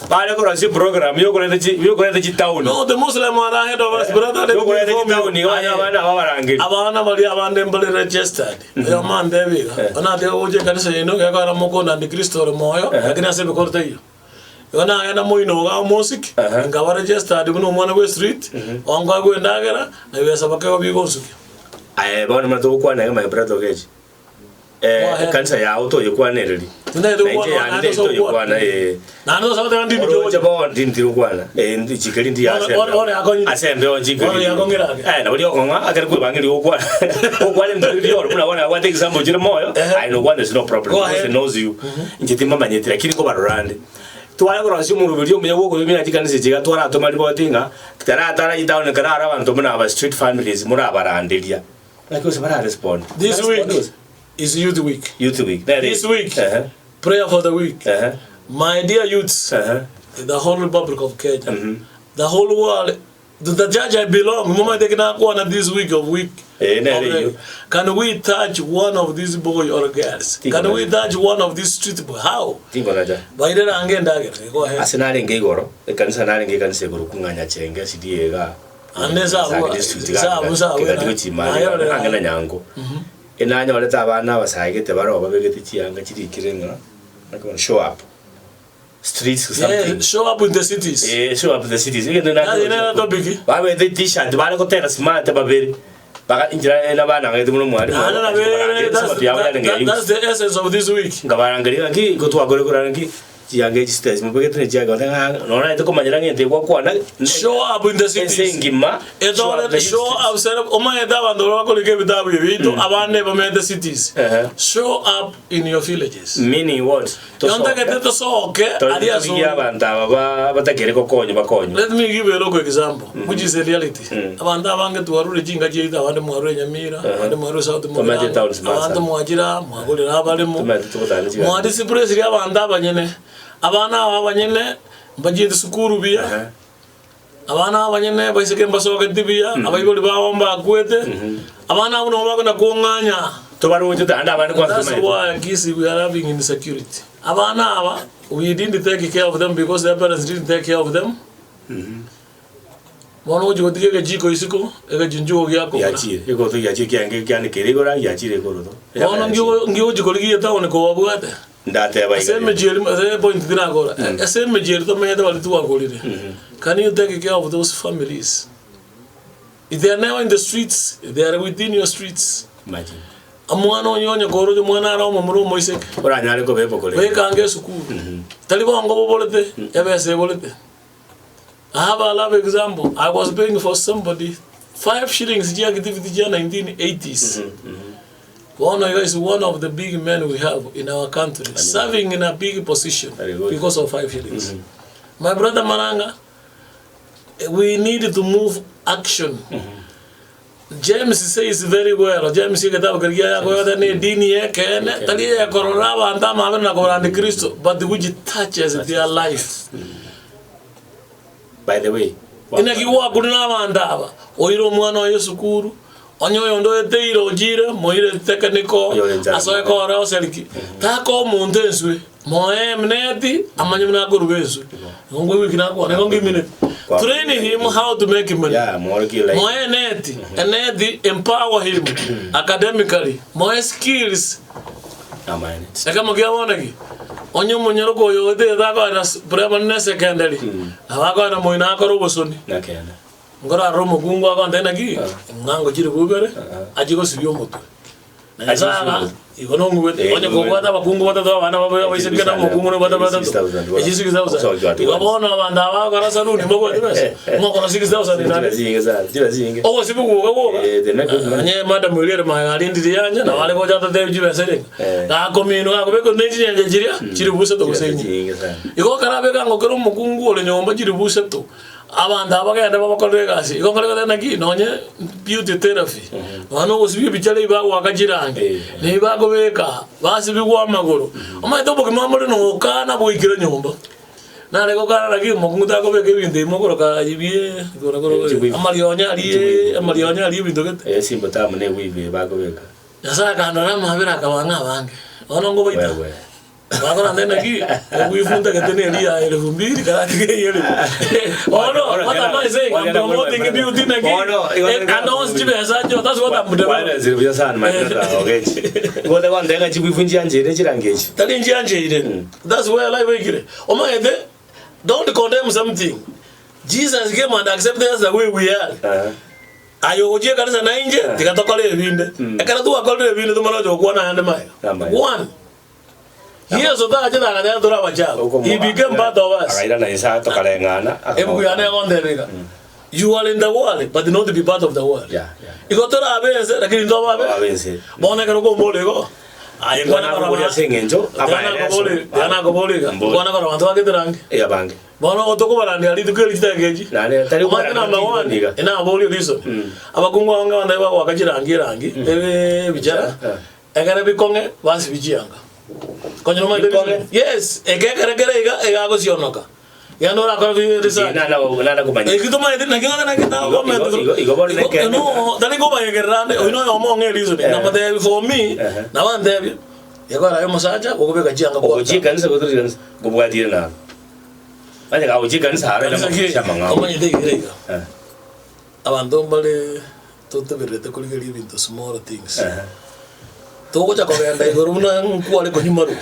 Bale ko rasi program yo ko rete chi town. No, the Muslim are ahead of us brother. Yo ko rete chi town ni abana babarangi. Abana bali abande mbali registered. Yo man David. Ona oje kanisa yeno yakara moko na ndi Kristo moyo lakini asebe korte hiyo yona yana moino ga music ngawa registered kuno mwana we street onga go ndagera na yesa bakego bigonsuki bana mato kwa na my brother geji kanisa ya auto yekwa nereli tunda ndo kwa na ndo sababu ndi ndo jabo ndi ndi kwa na ndi chikeli ndi asembe on chikeli na bali okonga akari ku bangiri okwa okwa ndi ndo kuna wana what example jira moyo I know one is no problem because knows you njiti mama nyeti lakini ko barande twala ko rasi mu video me yoko bimina chikanise chiga twala to mali botinga tara itaone karara abantu muna aba street families mura barandelia like was bara respond this week is youth week. This week, prayer for the week. My dear youths, the whole Republic of Kenya, the whole world, the judge I belong, Mama Tekna this week of week. Can we touch one of these boys or girls? Can we touch one of these street boys? How? By the Angen, go ahead. Asenari Ngegoro, the Kansanari Ngegan Seguru Kunganya Chenga, Sidiega, and there's Inanya waleta abana basagete baro babegete chianga chiri kirenga like show up streets or something show up in the cities show up in the cities igenda na topic babe the t-shirt bale ko tera smart babere baka injira na bana ngete muno mwari that's the essence of this week ngabarangari ngi ko twagore kurangi Chiange stage mubegete chiaga nona ito komanyira ngente gwakwana show up in the city singima show up set up omayeda abandu bakolike bitabu bibito abane bamende cities show up in your villages meaning what yonda keteto soke alias ya banda batakere kokonyo bakonyo. Let me give you a local example which is a reality abanda abange tuwarure jinga jita abande mwarure Nyamira abande mwarure South Murang'a abande mwajira mwagulira abalemu mwadisi press ya abanda abanyene abana abanyene mbajide sukuru biya abana abanyene baiseke mbasoke dibiya abayiboli bawomba kwete abana uno bakona kunganya to barujo tanda abandi kwa that's why we are having insecurity abana aba we didn't take care of them because their parents didn't take care of them Bono uji kotige jiko isiko ega jinjugo gyako yachire ego to yachire kyange kyane kerigora yachire korodo bono ngio jiko ligi taone ko wabwate ndate bai same jeri point dina gora same jeri to meheda walitu wagolire can you take care of those families if they are now in the streets if they are within your streets imagine amwana onyonya korojo mwana ara omumuro moiseke oranyare ko bebo kole bekange sukuru talibo ngo bobolete yabese bolete I have a live example. I was paying for somebody 5 shillings in 1980s. One is one of the big men we have in our country, serving in a big position because of 5 shillings. My brother Maranga, we need to move action. James says very well. James says but which touches their life. By the way, inakiwa kuna bandaba oiro mwana wa Yesukuru onyoyo ndo eteiro jire moire technical asoe ko ra oseliki ta ko muntu enswe moe mneti amanyumna gorubezu ngwe wiki nako ne ngi minute training him how to make money moe neti enedi empower him academically moe skills amane kama kiaona ki onyo munyoro ko yo de da ko na primary secondary abako na moina ko robosoni nakena ngora romo kungo ko ndena gi ngango jire bubere ajiko siyo moto na sala ikono ngwe onyo ko bata bakungo bata to bana baba baise kana mukungo no bata bata ejisi kizauza ibabona banda ba ko rasalu ni moko dibese moko na 6000 ni zinge owo sibugo ko anye madam mulere ma alindi yanya na wale ko jata de jibese na komino ko beko neji nyanje jiria chiri busa to kusenyi iko karabe kango kero mukungo le nyomba chiri busa to abanda abagenda babakorera gasi iko ngale na gi nonye beauty therapy wano usibi bichale ba wakajirange ne bagobeka basi bigwa magoro omaito bokimamore no kana boikira nyomba na lego kana lagi mukungu takobeka ibinde mokoro ka yibie goro amalionya ali bindo gete simba tamu ne wibe bagobeka yasa kana na mabira kabanga bange ono ngo baita Bakora ndena ki wifunta ketene lia 2000 karati ke yele ono what am I saying I'm promoting beauty na ki and on jibe asajo that's what I'm doing wala ziribya sana my brother okay ngoda kwa ndena chibifunji anje ne chirangechi tali nji anje ide that's where life wekire omaede don't condemn something Jesus came and accepted us the way we are ayo uje kanisa na nje tikatokole ebinde ekara tu akole ebinde tumana jo kuona hande mayo one Years of that, he became part of us. You are in the world, but not to be part of the world. You got to have it, like in the world. Bonnet go Bolego. I am going to sing in Joe. Diana Goboliga. Bonnet to get drunk. A bank. Bono Tokoba and the little girl is there. Number one, and now Boli reason. Abakunga and never walk a jirangi, Vijana. I gotta be Conga, once Vijanga. Yes, ega go sionoka. Ya no la ko research. Nada compañía. E kito mai na kinga na kita ko me. No, dali ko ba yegerande, o no mo ngeli zo. Na pade for me, na wan de. Ya ko ra yo masaja, o ko be ka jianga ko. O ji kan se ko tri kan go ba ti na. Ba ja o ji kan sa ra na chamanga. O ma de gira. Abandon bale toto berete ko ligeri into small things. Toko cha kogenda igoruna nkwale ko himaru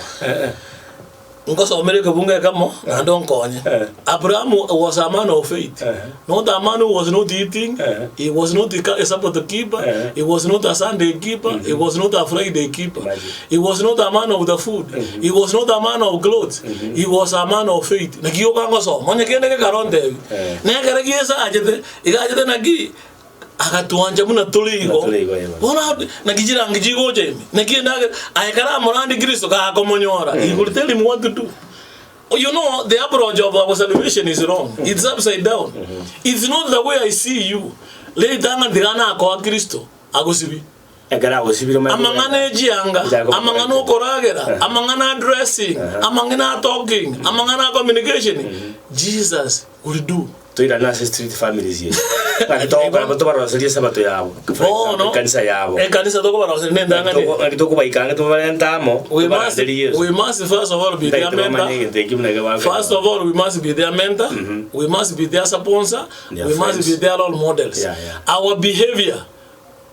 ngoso America bunga kamo ando nkonye. Abraham was a man of faith. Not a man who was not eating. He was not a Sabbath keeper. He was not a Sunday keeper. He was not a Friday keeper. He was not a man of the food. He was not a man of clothes. He was a man of faith. Nagiyo kangoso. Mwenye kende ke karonte. Nekere kiesa ajete. Ikajete nagi. Akatuanja muna tuligo. Bona nagijira ngijigo jemi. Nakienda ayekara morandi Kristo ka akomonyora. He will tell him what to do. You know, the approach of our salvation is wrong. It's upside down. It's not the way I see you. Later ndigana kwa Kristo agosibi. Amangana ejianga, amangana okoragera, amangana addressing, amangana talking, amangana communication. Jesus will do. Toira na street families here. Akitoka batobara seria sabato yabo. Kanisa yabo. Kanisa toko bara seria ndanga ne. Akitoko baikanga to valentamo. We must first of all be their mentor. First of all we must be their mentor. We must be their sponsor. We must be their role models. Our behavior,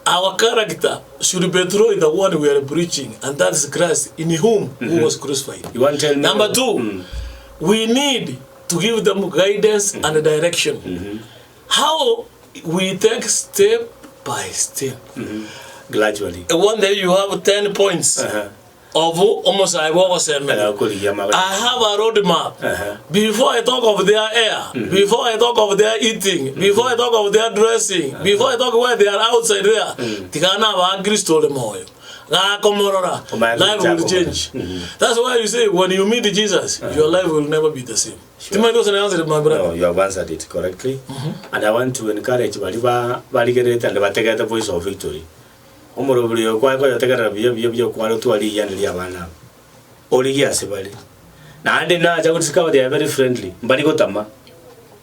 our character should be through the one we are preaching, and that is Christ in whom who was crucified. You want to tell me? Number two, we need to give them guidance and direction. How we take step by step. Gradually. One day you have 10 points of almost I have a roadmap. Before I talk of their air, before I talk of their eating, before I talk of their dressing, before I talk where they are outside there, Tikana va Kristo le moyo. Life will change. That's why you say when you meet Jesus, your life will never be the same. Sure. My brother. No, you have answered it correctly. And I want to encourage Valigerate and Vatega the voice of victory. Omorobrio, quite a tegavio, quality and Liavana. Oligia Sebali. Now I did not discover they are very friendly. Barigotama.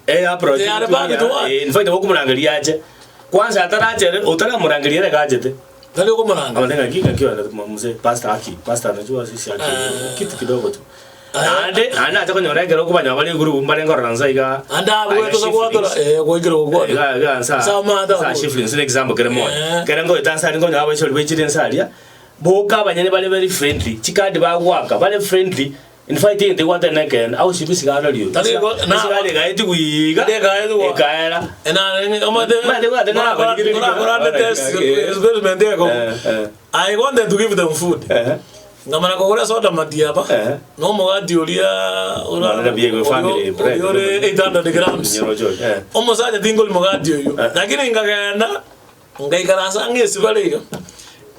They are in fact, Okumangariaje. Once at Raja, Otara Morangaria Gadget. Tali ko maranga. Amanenga kika kiwa na mzee pastor Aki. Pastor anajua sisi Aki. Kitu kidogo tu. Ande ana atako nyora gero ko banya bali guru mbalenga ranza iga. Anda wewe to ko atora ko gero ko. Ga sa. Sa shifling for example gero mo. Gero ngo dansa ngo nyaba choli bechire nsalia. Boka banyane bali very friendly. Chikadi ba waka bali friendly. In fact, they want to make an out shipping cigar. You now they guy to we got a guy to Kaira and I wanted to give them food. Namana Kora sort of Matiaba, no more Diolia or family, 800 grams. Almost I think Mogadio. Again, Gagana, Gagarasang is very.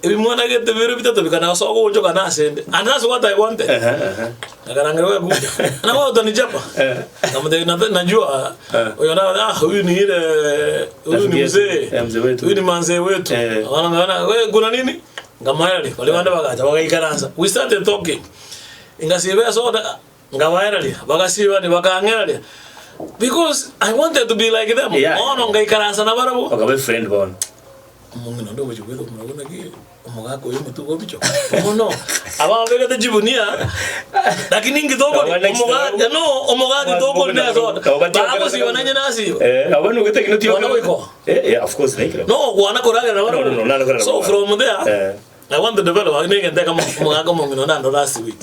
If you want to get the very bit of the Canasa, you can ask it. And that's what I wanted. I got on the Japa. Najua, you know, we need a we started talking. Because I wanted to be like them. Yeah. Friend born. Mungu ndo mjukuu mnaona kile mugako yeye mtuko bicho no aba vega de jibunia lakini ngidoko mugaka no omugaka doko ne so bako si wananye nasi abanu gete kino tio of course like no wana koraga na so from there I want to develop I need to take mugaka mungu no ndo last week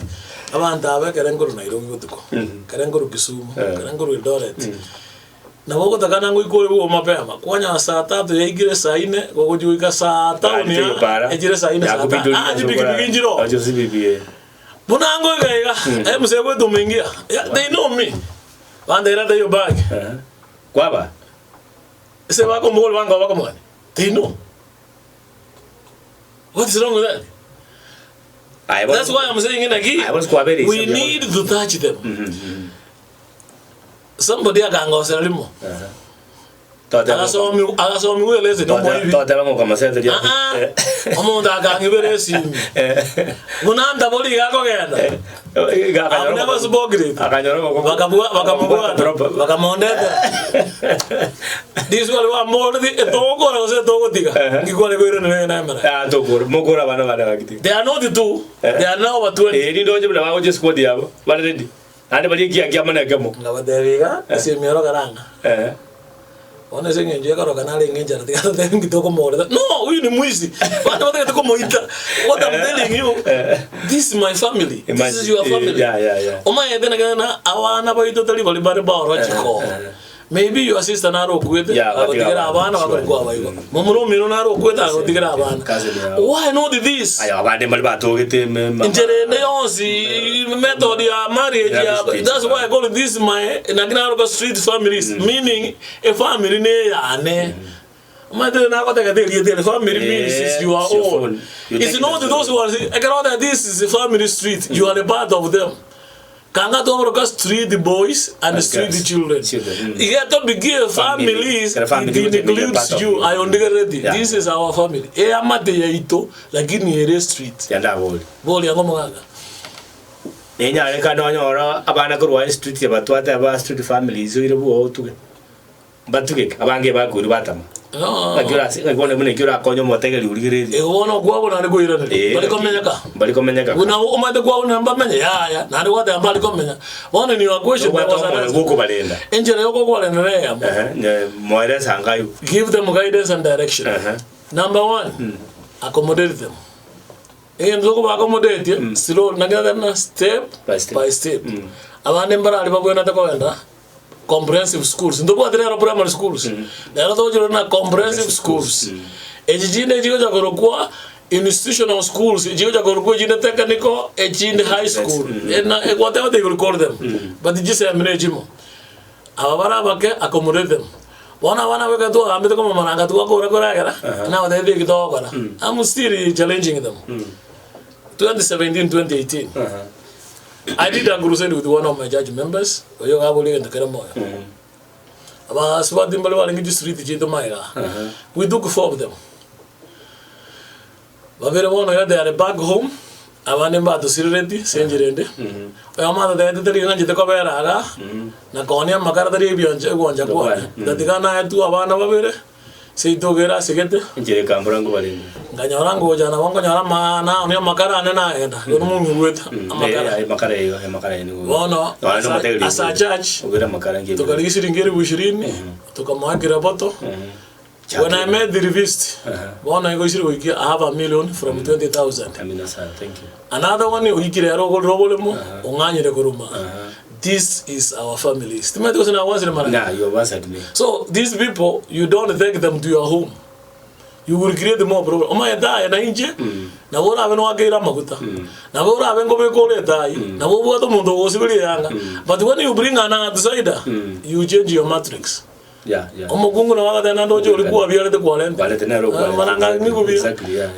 abantu abekere Nairobi gutuko karengoro Kisumu karengoro Eldoret na wako takana ngikole wo mapema kwanya saa 3 yaigire saa 4 gogo juika saa 5 ejire saa 4 saa 5 ajibiki njiro ajosibibie bunango gaiga msego domingia they know me banda ira yo bag kwaba se bako mol banga bako mwana they know what is wrong with that. That's why I'm saying again we need to touch them. Somebody akangosera limo. Agasomi weleze no moivi. Toteba ngo kamasete dia. Omuntu akangibere simi. Munanda boli gako genda. I've never spoken it. Bakamondeta. This one wa more the togo na ose togo tika. Ngikole kwere na mara. Ah togo mogora bana bana bakiti. They are not the two. They are now over 20. Ni ndoje bla bago just squad yabo. Bali ready. Ande bali kia mana gamo. Ngabaderiga simi ro karanga. Ona senye nje karo kanale ngenja tika tena kitoko more. No, huyu ni mwizi. Watu wote kitoko moita. What I'm telling you, this is my family. This is your family. Yeah. Oma yedena kana awana ba itotali bali bare ba orachiko. Maybe your sister naro kwete agotigera abana bakwa bayigo. Mumuro miro naro kwete agotigera abana. Why not this? Ayo abade mali batogete Injere ne yonsi method ya marriage ya. That's why I call it this my naginaro street families, meaning a family ne ya ne. Mother na kota kadeli the family means you are all. It's not those who are I cannot that this is a family street. You are a part of them. Kanga to street the boys and street the children. You have to begin families. It includes you. I understand. This is our family. E amate ya ito lakini ere street. Yanda boli. Boli yango mwaga. Nenya leka nonyora abana kurwa street ya batwata aba street families zo irebu otuke. Batuke abange baguri batama. Bagira ngone mune kira konyo motegeli urigirezi. E wono gwa na ngo irane. Bali komenyaka. Una umade gwa una mbamenya ya. Na ndi wada bali komenya. Wona ni wa question ba wasana. Goko balenda. Enjere yoko kwa lenere ya. Moire sangayu. Give them guidance and direction. Number 1, accommodate them. And so go accommodate slow nagadana step by step. Abane mbara ali bagwena takwenda. Comprehensive schools. Ndo kwa tena primary schools. Na ndo jiro na comprehensive schools. Ejijine jigo jakoro kwa institutional schools, jigo jakoro kwa jine technical, ejine high school. Na whatever they will call them. But just say management. Abara bake accommodate them. Wana weka tu ambe kama mananga tu wako rakora gara. Na wade kito gara. I'm still challenging them. 2017, 2018. I did a crusade with one of my judge members. We are going to Karamoya. About Swatim Balwang street, we took 4 of them. But we want they are back home. I want them to Sirenti, Saint Jerende. My mother, they had the Covera, Naconia, Macarari, Bianco, Jaguar. The Tigana had 2 Avana. Say to get us again. Jekamburango. Ganyarango, Janawanga, Mana, Makara, and I had with Makara. Oh, no, as a judge, to Galisi and Gary Wishirin, to Kamakira Boto. When I made the revist, one I have $1 million from 20,000. Thank you. Another one, we get a robo, Ongani de Kuruma. This is our family. Nah, you answered me. So these people, you don't take them to your home. You will create more problem. Oh my die na inje. Na bora abeno agira makuta. Na bora abengo be kole die. Na bobo to mundo osibili yanga. But when you bring an outsider, you change your matrix. Yeah. Omugungu na wakati na ndojo ulikuwa biarete kwa lenda. Balete na ro kwa. Mananga ni kubi.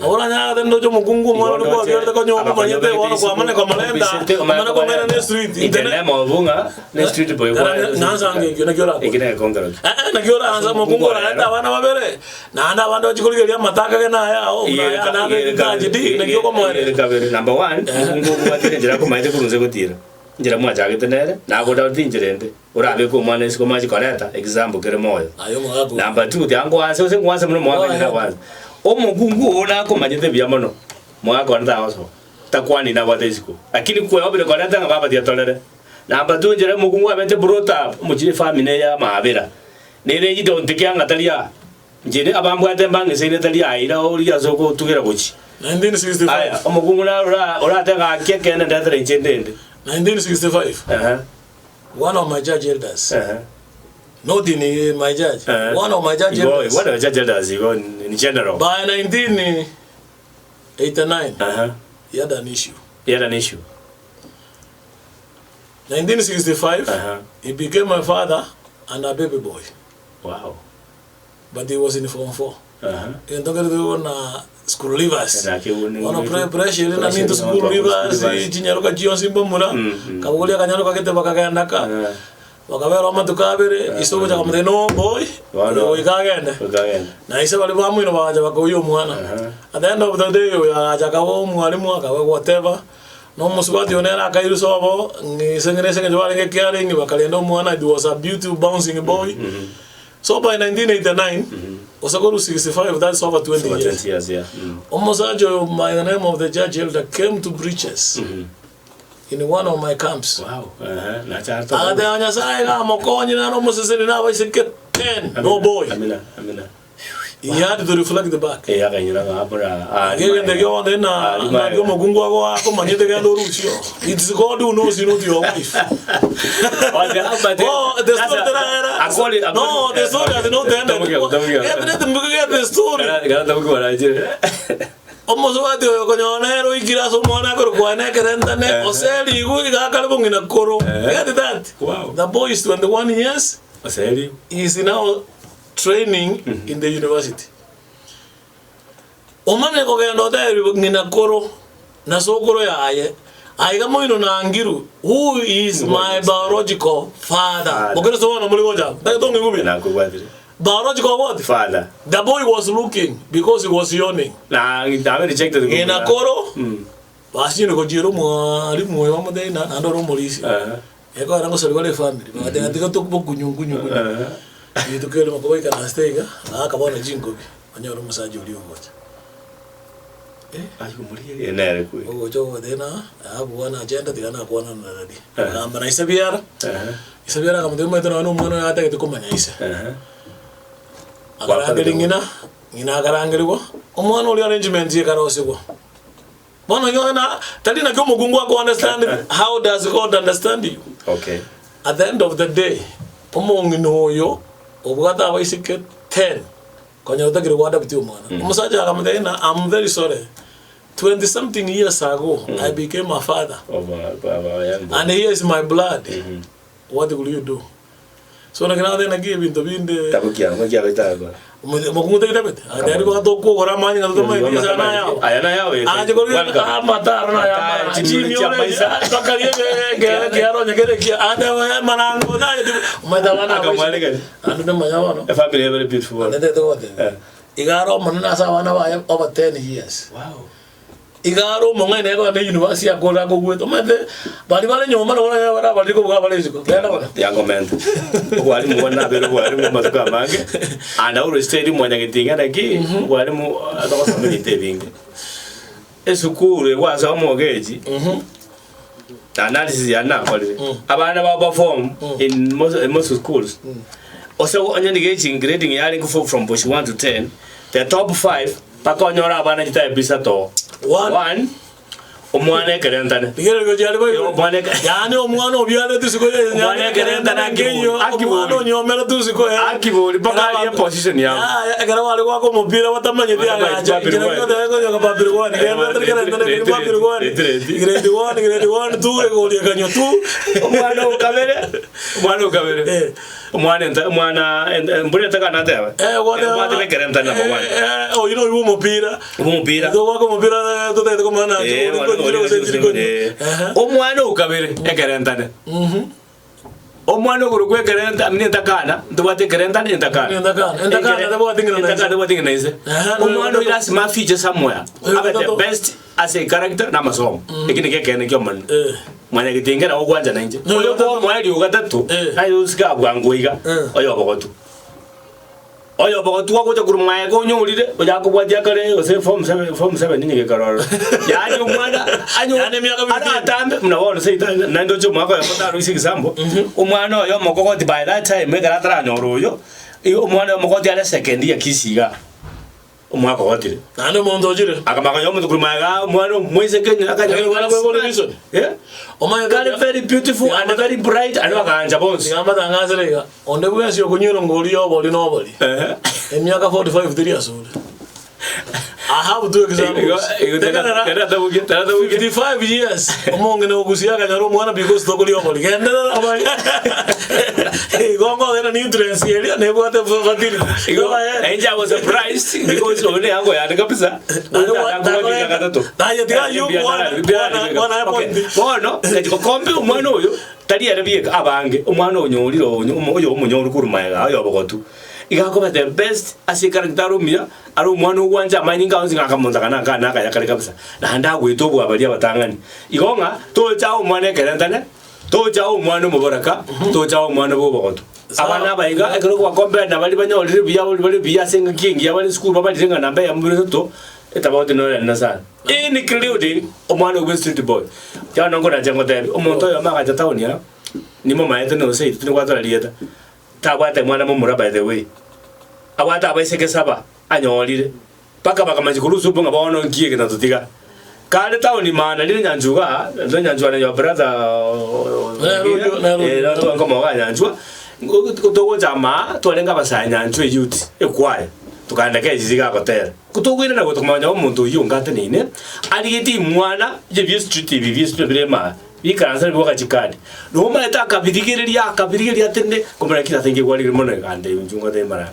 Ahora nyaka ndojo mugungu mwana ulikuwa biarete kwa nyongo manyete wana kwa mane kwa malenda. Mana kwa mena ne street. Internet mavunga ne street boy kwa. Nanza ngi na kiora. Ikine kongero. Na kiora anza mugungu na enda wana babere. Na anda wando chikuligelia mataka kana yao. Na ngajidi na kioko mwere. Number 1, mugungu watire njira ko maite kurunze gutira. Njira mwacha gitenere na goda utinjirende. Urabe ko mwana siko maji koreta example kere moyo. Number 2 yango ase ose ngwase muno mwaga na wanza. Omugungu ona ko majete byamono. Mwaga onda aso. Takwani na wadesiko. Lakini kwa obile koreta ngaba dia tolere. Number 2 njira mugungu abete brota mujire family ya maabera. Nere jito ntikyanga talia. Njire abambwa tembange sine talia ira oli azoko tugera kuchi. 1965. Aya omugungu na ora tanga keke na ndatre nchende. 1965. One of my judge elders. Not in my judge. One of my judge elders. One of my judge elders in general. By 1989, he had an issue. 1965, he became my father and a baby boy. Wow. But he was in Form 4. And don't get to school leavers. One of pressure in into school leavers, Jinyaroka Jionsimbo Mura, Kabulia Kanyaroka get the Bakagandaka. Wakavera matukabere isogo cha kamde no boy no ikagenda na isa bali bamu ino baje bakoyo mwana at the end of the day ya jakawo mwalimu akawe whatever no musubati onera akairu sobo ni sengene jwale nge caring bakalendo mwana it was a beautiful bouncing boy. So by 1989 Osagoro 65, that's over 20 years. Yeah. Omosajo, by the name of the judge elder, came to Breaches in one of my camps. Wow. 10, no boy. Amina. He had to reflect the back. Akanyira ngapura. Agende gyo then na gyo mugungu wako manyete gendo rusio. It's God who knows you know your wife. Oh, the story that no, the story has not ended. Everything we get the story. Almost what you konyo ikira so mwana ko kwana kerenda ne oseli igu igakale bongina koro. Get that? Wow. The boy is 21 years. Oseli Is now training in the university. Omane ko gendo dai ngina koro na so koro ya aye. Aiga moino na angiru. Who is my biological father? Bokero so wana muri goja. Dai tongi ngubi. na kubadiri. Biological what? Father. The boy was looking because he was yawning. Na ngitawe rejected. Ngina koro. Basi ni ko jiro mwali mwe wa mudai na ndoro molisi. Eko arango solivale family. Bade atika to kunyungu. Itu kele makobai kana stega. Akabona jingobi. Anyoro musaji uli ogocha. Ayo muri enere ku. Ogocho dena abuana agenda tigana kuona na dadi. Ngamba na isabiara. Isabiara kama dema ito no mwana ata ke tukomanya isa. Akarangeli ngina akarangelwa. Omwana uli arrangement ye karosibwa. Bona yona talina kyo mugungu wako understand how does God understand you? Okay. At the end of the day, omongino oyo obugata abaisike 10 konya utakire wada biti omwana. Umusaja akamdena I'm very sorry. 20 something years ago I became a father. And here is my blood. What will you do? So na kana dena give into binde tabukia ngoja bitago. Mokungu tege tabet. Adari ko to ko gora mani ngado mai ni sana yao. Ayana yao. Aje ko matar na ya. Chimi ole takariye ge aro nyegere ki ada manango na madawana akamale gani. Anu na mayawano. A family very beautiful. Nende to wote. Igaro manana sa wana ba over 10 years. Wow. Igaro monga ne ko na university akora ko gweto mate bali bale nyoma na wana bara bali ko bale ziko. Yango mente. Wali mu wana bero wali mu matuka mange. Anda uro stadium mwanya gitinga daki wali mu adoko family tebinge. Esukuru waza omogeji. Analysis ya na kwali. Abana ba perform in most schools. Also onyandigate grading yali from push 1 to 10. The top 5 pakonyora abana jita ebisa to. 1 omwana ekerentane bigere go jali boy omwana yani omwana obyale tusiko omwana ekerentane omwana onyomera tusiko akiboli baka ya position ya egara wale wako mupira watamanye bya gaja jira ko da ko babir ko ni gerentane gerentane babir ko ni grade 1 tu ego li kanyo tu omwana ukabere omwana mbure taka na tewa wale ekerentane number 1 oh you know you mupira do wako mupira to te ko mana omwana ukabere ekerentane omwana oguru kwekerenta nintakana ndubate kerenta nintakana ndabwatingina ise omwana irasi ma feature somewhere have the best as a character na masomo ikini kekene kyoman mwana gitingera ogwanja nanje oyo bo mwali ugatatu ayo sika bwangoiga oyo bogotu wakoja kurumaya ko nyulire yakubwadia kare ose form 7 nyinge kararo yani umwana yani myaka atambe mnabona seita nando cyo mwaka ya kotaro isi example umwana oyo mokokoti by that time megara taranyoroyo iyo umwana mokoti ala second ya kisiga umwaka wotire nando mondojire akamaka yomu kurumaya umwana mweze kenya akanya wala kwa reason omaya very beautiful and very bright and wakanja bonsi ngamba tangazerega onde bwesi okunyiro ngoli yoboli noboli emyaka 45 3 years old I have two examples. 55 years. Omonge no kusiaga nyaro mwana because tokoli yoboli gendera abai gongo era nutrients area nebo ate fatili enja was surprised because only yango ya kabisa tayo tiga yu wana point bono ngati kombe umwana oyo tali arabiye abange umwana onyoliro oyo umunyoro kurumaya ayo bogotu igako the best asikarantaro mira ari umwana ugwanja mining house ngakamonza kana yakale kabisa na ndagwito bwa bali abatangani igonga to chao umwana kerantane to chao umwana mubaraka to chao umwana bobogotu abana bayiga ekero kwa kombe na bali banyolire biya senga kingi abali school bali senga namba ya mbere to etabote no na sana including omwana we street boy cyano ngona jango tabi omuntu yo maka tawoni ya nimo maete no sei tuni kwatala lieta tabwate mwana mumura by the way abwata abaiseke saba anyolire paka bakamanji kurusu bunga bawono nkiye kina tutiga kale tauni mana lile nyanjuga ndo nyanjwa na your brother na to ngoma wa nyanjwa kutogo jama tolenga basanya nyanjwe youth ekwaye tukanda ke ziga kotera kutogwira na kutomanya umuntu yungate nine aligiti mwana je vs street vs problema bikaranza biboka chikadi no maleta akabirigeria tende komera kila tenge gwalire mono kande njunga de mara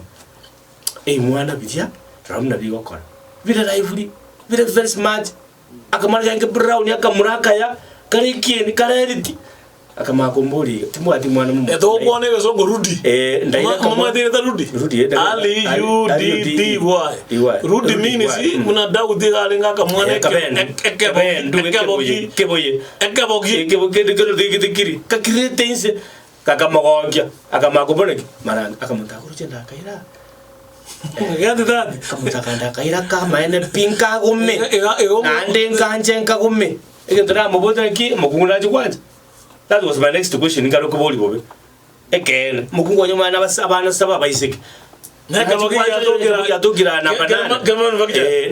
mwana bidia ramna bigokora bira lively bira very smart akamara yange brown akamuraka ya kare kieni kare edit akamakombori timwati mwana mumu eto kuone beso ngorudi ndaira mama dire ta rudi ali u d d y rudi means muna daudi galenga kamwana ekebogi ekebogi kakiritense kakamogogya akamakomboneki maranga akamutakuru chenda kaira gadi dadi kamutakanda kaira kama ene pinka gumme ande nkanjenka gumme ekendra mubota ki mukungula chikwanje. That was my next question. Ngalo ko boli bobe. Again, mukungo nyuma na basabana saba baisik. Ya dogira na banana.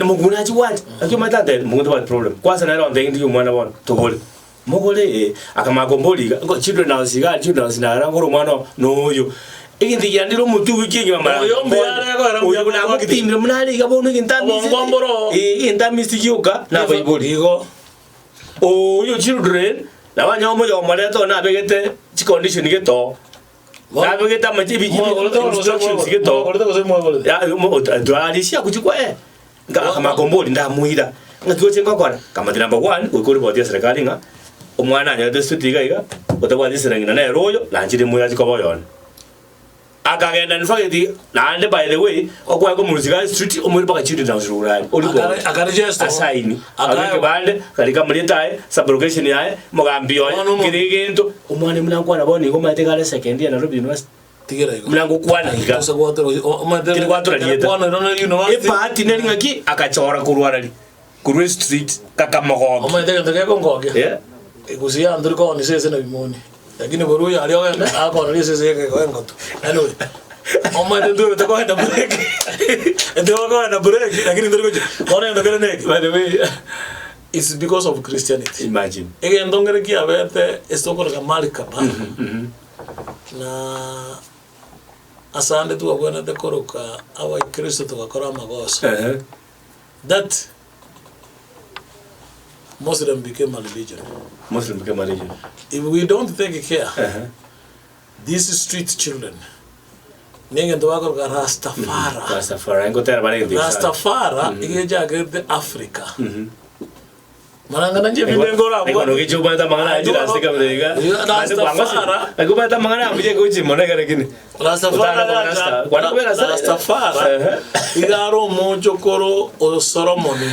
Mukuna chiwanje. Akyo matande mukungo ba problem. Kwasa na ronde ndi mwana wana to boli. Mogole akamagomboli ngo children now siga children sinara ngoro mwana no yo. Ikindi yandiro mutu wiki nyama. Oyo na kutimira munali gabonu intami. Ngomboro. Intami sijuka na baiboli go. Oyo children na wanyomo yo moleto na begete chi condition geto na begeta majibi instructions geto ya mo dwali sia kuchikwa nga kama gomboli nda muida ngakyo chenga kwara kama number 1 ukuri bodi serikali nga omwana anya district iga otabwa district na royo lanjire muya chikobo yon akagenda nfageti lande by the way okwa ko muzika street omuri baka chiri na zururani oliko akaregister asaini akake bande kalika mulitae subrogation yae mogambio kirigento omwana mlango anaboni ko mate kale second year na Nairobi University tigera iko mlango kwana higa so kwatro lieta epati nelingaki akachora kurwarali kurwe street kakamogo omate ndeke ngoge ikusia nduriko ni sese na bimoni lakini boru ya leo akona lise yake kwa ngoto anyway omate ndio utakwenda break ndio kwenda break lakini ndio kona ndio kile neki by the way it's because of Christianity. Imagine again ndongere kia bete estoko ka malika pa na asande tu abona de koroka awa Kristo tukakora magoso that Muslim became a religion. If we don't take care, these street children, Rastafari, igeja gede Africa. Marangana nje bidengora kwa no kicho bata mangana ajira asika mdega Rastafari akubata mangana amje kuchi mona kare kini Rastafari igaro mojo koro o ceremony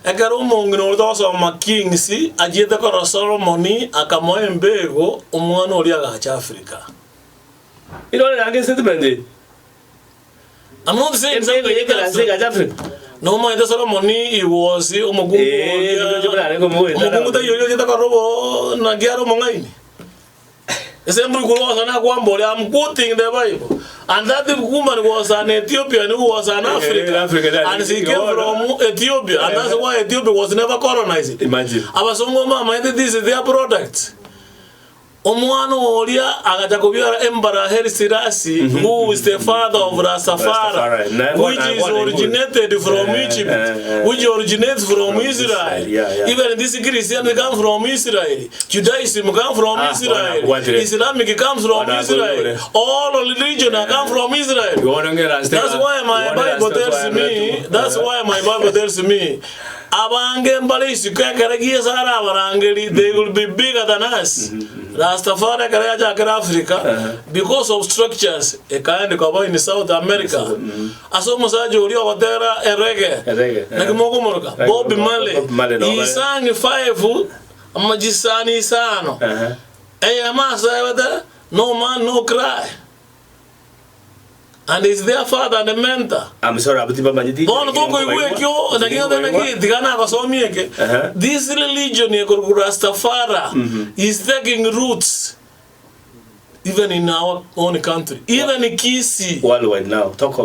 egaro mongino doso ma kings ajete ko ceremony akamoe mbego omwana oli aga Africa ilo lange statement. I'm not saying something like Africa. No more the ceremony was omugungu tayo yeta karobo na giaro mongaini. Esembru kulosa na kwambole I'm quoting the Bible. And that woman was an Ethiopian who was an African. And she came from Ethiopia. And that's why Ethiopia was never colonized. Imagine. Abasongo mama, this is their product. Omwano olia agatakobia Emperor Haile Selassie, who is the father of Rastafari, which is originated from Egypt, which originates from Israel. Even this Christian come from Israel, Judaism come from Israel, Islamic comes from Israel, all religion come from Israel. That's why my Bible tells me. That's why my Bible tells me. Abange mbalisi kekaragia sara abarangeli, they will be bigger than us. Rastafari karaja kara Africa because of structures ekaende kwa in South America. Asomo saji ulio watera erege nakimoko moroka Bob Marley isang 5 amajisani sano amasa wada no man no cry. And it's their father and the mentor. I'm sorry, but this religion Rastafari is taking roots even in our own country, even in Kisii. Worldwide now. Talk.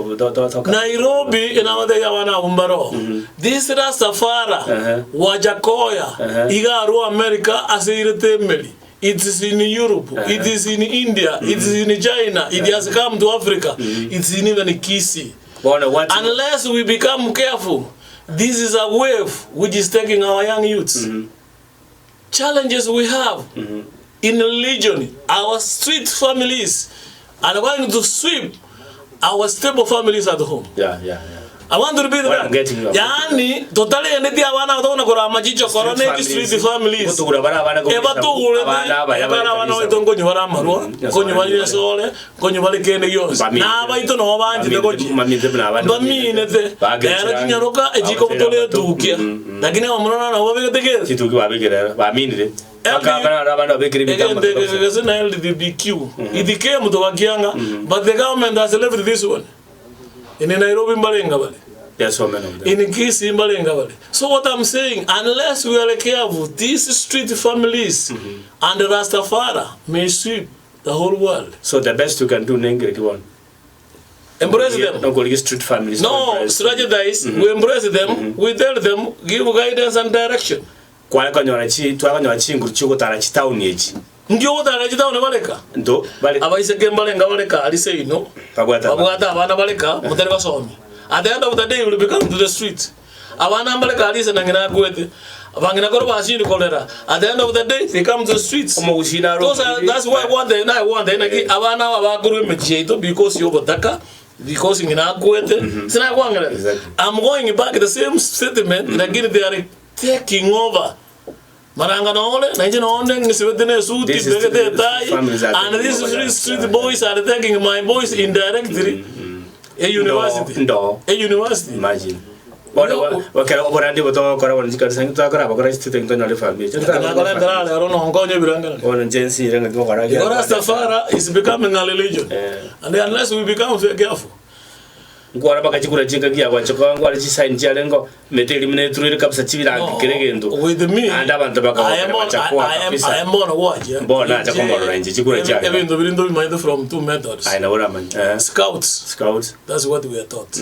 Nairobi, in our day, Umbaro. This Rastafari, Wajakoya, Igaru America, as a temeli. It is in Europe, it is in India, it is in China, it has come to Africa, it's in even Kisii. Unless we become careful, this is a wave which is taking our young youths. Challenges we have in religion, our street families are going to sweep our stable families at home. I want to repeat that. Yani totally endeti abana batona kora majicho korone street families. Eba tugure abana bana wetongo nyibara marwa, konyo bali sole, konyo bali kende yose. Na baito no banje tegoji. Baminete. Era kinyaroka ejiko butole tukia. Lakini amuna na wabege tegere. Situki wabege baminire. LGBTQ. It came to Wakianga, but the government has left this one. In Nairobi Mbalenga Valley. Yes, so many of them. In Kisii Mbalenga Valley. So what I'm saying, unless we are careful, these street families and the Rastafari may sweep the whole world. So the best you can do, Nengi, embrace them. No, go street families. No, strategize. We embrace them. We tell them, give guidance and direction. Kwa kanyora chi, twakanyora chingu chuko tara chitown yechi. Ndio utara chitown baleka. Ndo bale. Abaise Mbalenga baleka ali say no. Babwata abana baleka mutari basomi. At the end of the day you will become to the street. Abana baleka ali sanangina kwete. Abangina koro basini kolera. At the end of the day they come to the streets. That's why one day I want energy abana abaguru mecheito because you botaka. Because ngina kwete. Sina kwangala. I'm going back to the same sentiment again they are taking over. Maranga nole, naije nonde ngiswetene suti begete tai, and these street boys are taking my boys indirectly. A university. A university. Imagine. Wakera oborandi boto kora wanjika sangita kora bakora student ngale family. Ngala ngala arono ngonye biranga. Ona jensi irenga ngora. Rastafari is becoming a religion. And unless we become very careful. Ngwara bakachikura chinga giya kwachoko ngwara chisign chalengo meteli mine turire kapsa chibira kiregendo with me and abantu bakabona chakwa I am born watch bona chakomoro nje chikura chake even though we mind from two methods I know what I mean scouts that's what we are taught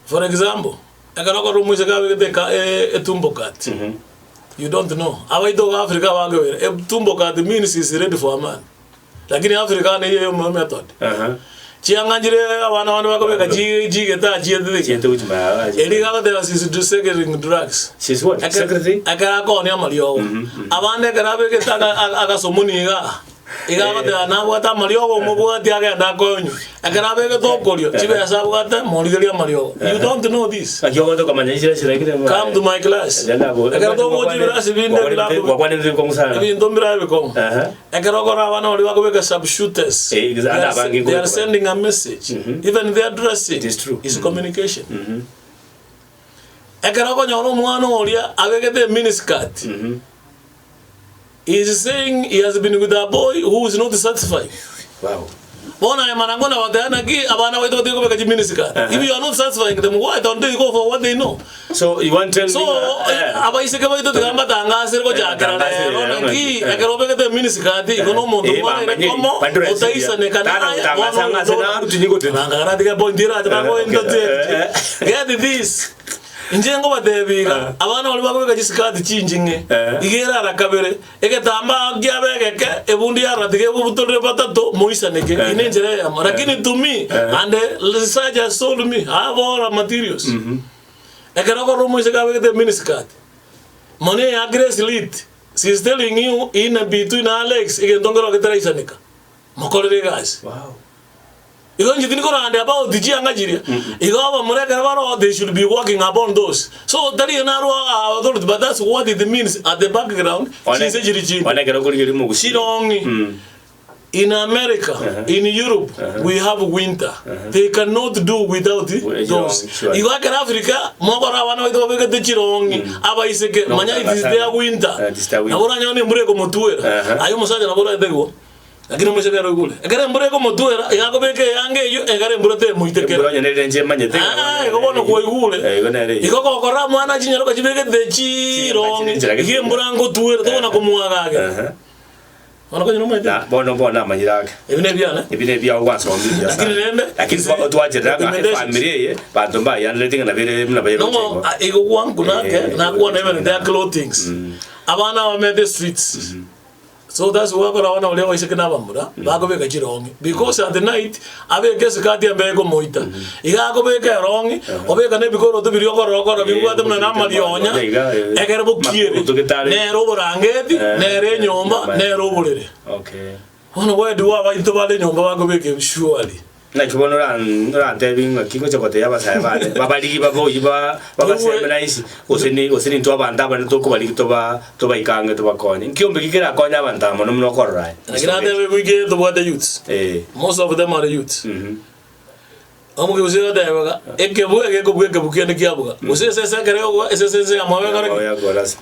for example akanoko rumuze kawe kete etumbo cat you don't know abaito Africa wangewe etumbo cat means is ready for a man lakini Africa ni hiyo method chianganjire abana bana bakobeka jigeta chiete uchima eli gaga de is secretary drugs she's what secretary akara ko ni amalio abande karabe ke taka akasomuni ga igaga de na bwata amalio mo bwati aga ndakonyu akarabe ke tokolio chibe asabwata moligeria amalio you don't know this akyo to kamanyishira shirekire come to my class akara to moji brasi binde labo wakwane ndi komusana ebi ndombira biko akara ko abana oli bakobeka sub shooters they are sending a message even their dressing is communication akara ko nyono mwana olia agegete miniskirt he is saying he has been with a boy who is not satisfied. Wow. Bona manangona watana ki abana wetu tiko beka miniskirt. If you are not satisfying them, why don't they go for what they know? So you want to tell me abaise ke baito tigamba tanga sir ko jakara na ki akero beka miniskirt ikono mondo mara komo otaisa ne kana sanga sena tunyiko tena ngara diga bondira tako endote get this injengo badebiga abana bali bakobeka jisikati chinjinge igera rakabere eketamba gyabegeke ebundi yaratige bubutore batato moisaneke inenjere ya lakini to me and the research has told me I have all materials ekera ko romo isekabe the miniskirt money aggress lit she is telling you in between Alex igentongero ketara isanika mokolere guys wow. Because you think about the Giangajiria, they should be working upon those. So that is not but that's what it means at the background. In America, in Europe, we have winter. They cannot do without those. You look at Africa, it is their winter. Lakini mwisho rugule egere mbure ko motuera yako beke yange yo egere mburete muiteke mburo nyene nje manyete iko bono ko igule iko ko kora mwana chinyaro ko chibeke de chirongi ihe mburango tuera to na kumuaga Ona kwa nyuma ite. Na bona manyiraka. Ebine bya wanso mbya. Lakini tuajeranga family ye bantu ba yanletinga na bere mna baye. No, ego wangu nake na kuona even their clothings. Abana wa the streets. So that's why I want to lewa isekena bamura bago beka chirongi because at the night abe kesi kati ambe ko moita igago beka rongi obeka ne bikoro to birio ko bingwa to na malionya egere bukiere ne robo rangeti ne re nyomba ne robo lere. Okay, ono wa duwa ba into bale nyomba bago beka surely na kibono ran tebinga kiko chokote yaba sai bale babaliki babo yiba baba semenize osini to abanda bane to ko baliki to ba ikanga to bakoni nkiombe kikira konya abanda mono mno korrai akira tebe wige to what the youths most of them are the youths amuge usira dayaga ekebuge bukiende kiabuga usese kare go esese amawe kare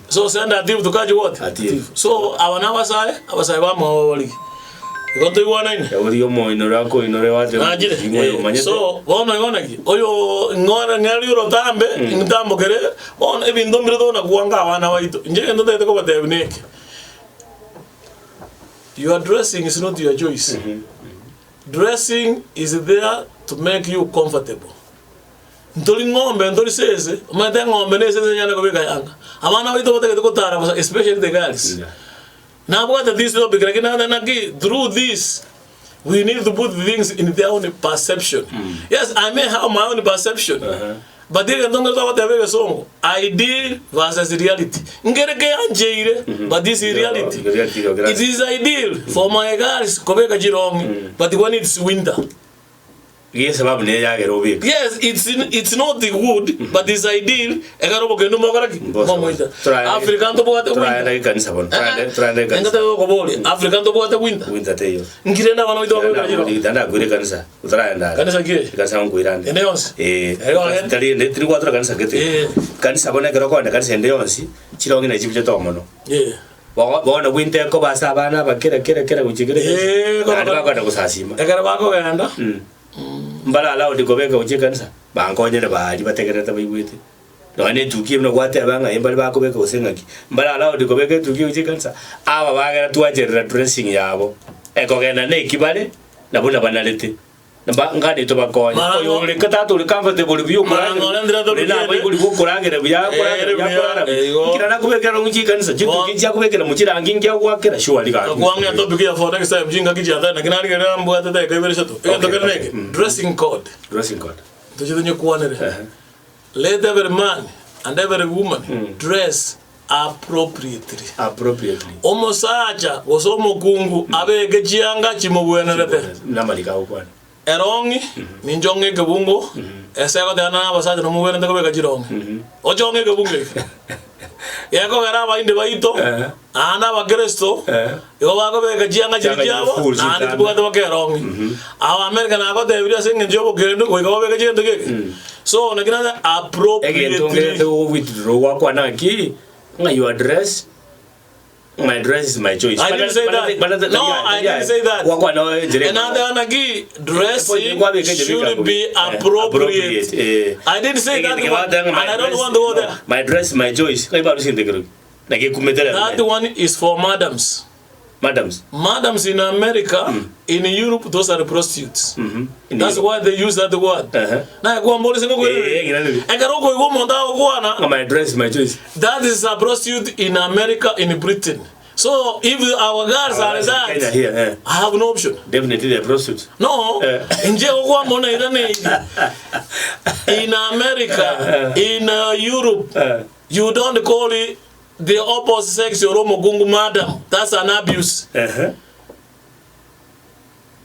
so senda active to kaji what so abana abasai ba mawali Ikoto iwana ini. Uriyo mo inorako inore wate. So bona ki. Oyo ngora ngari rotambe ngitambo kere. Bona ebindo mbido na kuanga wana waito. Nje ndo tete ko batebneke. Your dressing is not your choice. Dressing is there to make you comfortable. Ntoli ngombe ntoli sese, umate ngombe ne sese nyana ko beka yanga. Abana waito bateke ko tara especially the girls. Now what this will be through this we need to put things in their own perception. Yes, I may have my own perception. But they don't know what they song. Ideal versus reality. But this is reality. It is ideal for my guys, but when it's winter. Yes, it's not the wood, but it's ideal. African to boat African to boat winter. Ngirenda wana wito danda gure kanisa. Utraenda. Kanisa kie? Kanisa ngwirande. Endeyonsi. Tali tiri kwatro kanisa kete. Kanisa bona kero kwa kanisa endeyonsi. Chirongi na chibuche tomono. Bona winter ko basa bana bakera kuchigere. Aba kwenda kusasima. Ekara bako ganda. Mbala alao dikobeka uche kanisa bankonye ne baadi bategereta bayiwete no ane tukie no gwate abanga embali bakobeka usengaki mbala alao dikobeka tukie uche kanisa aba bagera tuajerera dressing yabo ekogenda ne kibale na bona banalete namba ngade to bakonya oyo le kata to le comfortable view kuranga na bayibuli kurangera bya kuranga kira na kubeka no uche kanisa jitu kijya kubeka mu kirangi ngya gwakera shwali ka kwanga to bikia for next time jinga kijya na kinari ngera mbu atata ka ibere shato endo keneke dressing code to jitu nyekuanere let every man and every woman dress appropriately omosacha gosomo kungu abege chianga chimobwenerete namalika ukwana erongi ninjonge gebungo esego dana abasaje no mubere ndako beka chirongi ojonge gebunge yako gara bainde baito ana bakristo yo bako beka chianga chirichabo ana tibwate bakerongi aba america na ko debiria singe jobo kendo ko beka chendo ke so nakina appropriately withdraw wako anaki your dress. My dress is my choice. I didn't say that. No, I didn't say that. Another dress should be appropriate. I didn't say that one, and I don't want to go there. My dress, my choice. That one is for madams. Madams in America, in Europe, those are the prostitutes. That's why they use that word. My dress, my choice. That is a prostitute in America, in Britain. So if our girls are that, I have no option. Definitely they're prostitutes. No, in America, in Europe, you don't call it the opposite sex your Romogungu madam. That's an abuse.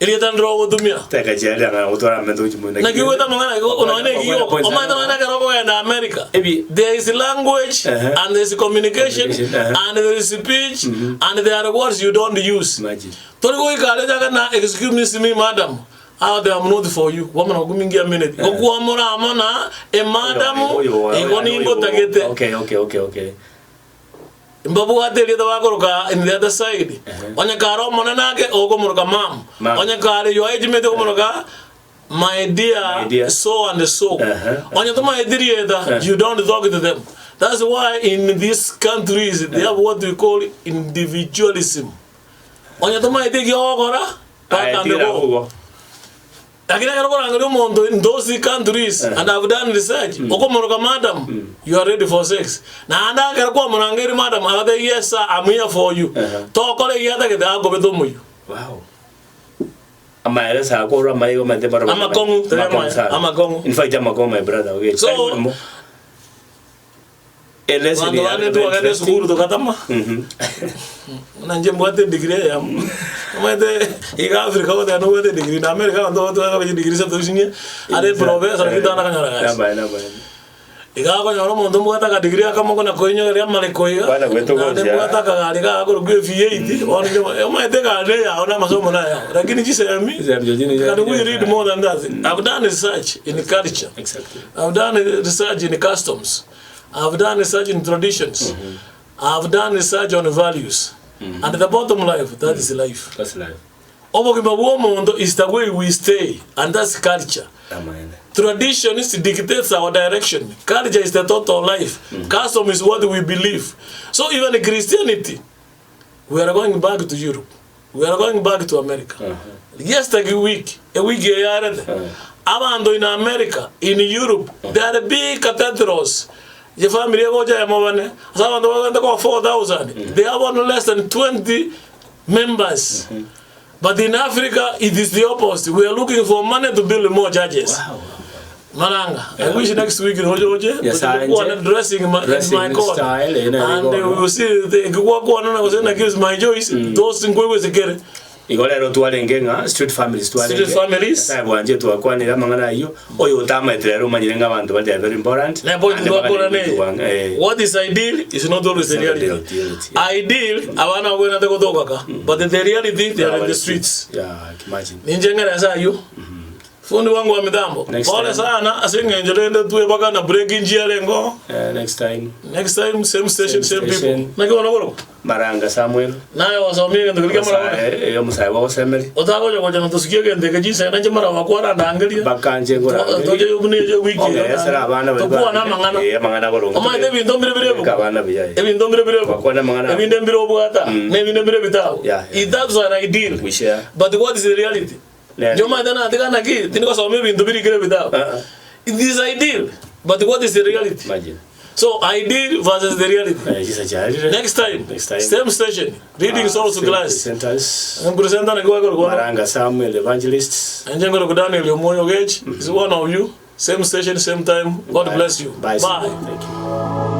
Ilitan rogo tumia. Teka jela na utora mendo chimuna. Na kiweta mangana unaone kiyo. Omata wana karoko ya na America. There is language and there is communication and there is speech and there are words you don't use. Imagine. Tori go ikale jaga na excuse me madam. How they are not for you. Woman ogumingia minute. Goku amora amona e madam igoni imbo tagete. Okay. Mbabu ateli da bakoroka in the other side. Onya karo mona nake ogo muruka mam. Onya kare yo age mete muruka my dear so and so. Onya to my dear you don't talk to them. That's why in these countries they have what we call individualism. Onya toma itiki okora. Pakandego. Lakini kana kwa ngalo mondo in those countries and I've done research. Okomoroka madam, you are ready for sex. Na anda kana kwa monangeri madam, agade yes sir, I'm here for you. Tokole yata ke da go bedomo you. Wow. Amaere sa ko ra mai o mate baro. Amakongu. In fact amakongu my brother. Okay. So elesi ni ane tu agade sukuru to katama. Nanje mwate degree ya. Mwate iga Afrika wote ano wote degree na Amerika ndo wote wa degree sa tusinya. Ade professor kitana kanyara guys. Na ba. Iga ko nyoro mondo mwata ka degree kama kona koinyo ya malekoiga. Bana kwetu kwa sia. Mwata ka gari ka ko gwe V8. Ono mwate ka ne ya ona masomo na ya. Lakini jisemi. Can we read more than that? I've done research in culture. Exactly. I've done research in customs. I've done research in traditions. I've done research on values. And the bottom line, that is life. That's life. Omokimabuomondo is the way we stay, and that's culture. Amen. Tradition is dictates our direction. Culture is the total life. Custom is what we believe. So even in Christianity, we are going back to Europe. We are going back to America. Yesterday week, a week Abando in America, in Europe, there are big cathedrals. The family of Ojayamavane, some of them 4,000. They have one less than 20 members. But in Africa, it is the opposite. We are looking for money to build more churches. Wow. Malanga. I wish next week in Ojoje, yes, but dressing my court. Style, and we will see the work one gives my choice. Those things we get. Igolero twalengenga street families Street families. Sasa bwanje twakwanira mangana yo oyo utametero manyirenga abantu bali very important. What is ideal is not always the reality. Ideal abana wena te kutoka but the reality they are in the streets. Yeah, imagine. Ninjengera sasa yo. Fundi wangu wa mitambo. Pole sana asingenjelende tuwe baka na break njia lengo. Next time. Next time same station same people. Nakiona boro. Maranga Samuel. Nayo wasomie ndo kilika mara. Yo musai wa semeli. Otago jo jana tusikie gende kajisa nanje mara wakwara ndangalia. Bakanje ngora. Toje yubune je wiki. Sera abana bali. Tukua na mangana. Mangana boro. Oma debi ndombire birebo. Kabana biyaye. Ebi ndombire birebo. Bakwana mangana. Ebi ndombire obwata. Nebi ndombire bitawo. That's an ideal. We share. But what is the reality? Joma dana atikana ki tiniko so maybe ndubiri kile bitawo. It is ideal. But what is the reality? Imagine. So ideal versus the reality. Next time. Same station. Reading souls to class. Presenta na kwa Maranga Samuel Evangelist. Anjengo ko Daniel Yomoyo Gage is one of you. Same station, same time. God bless you. Bye. Thank you.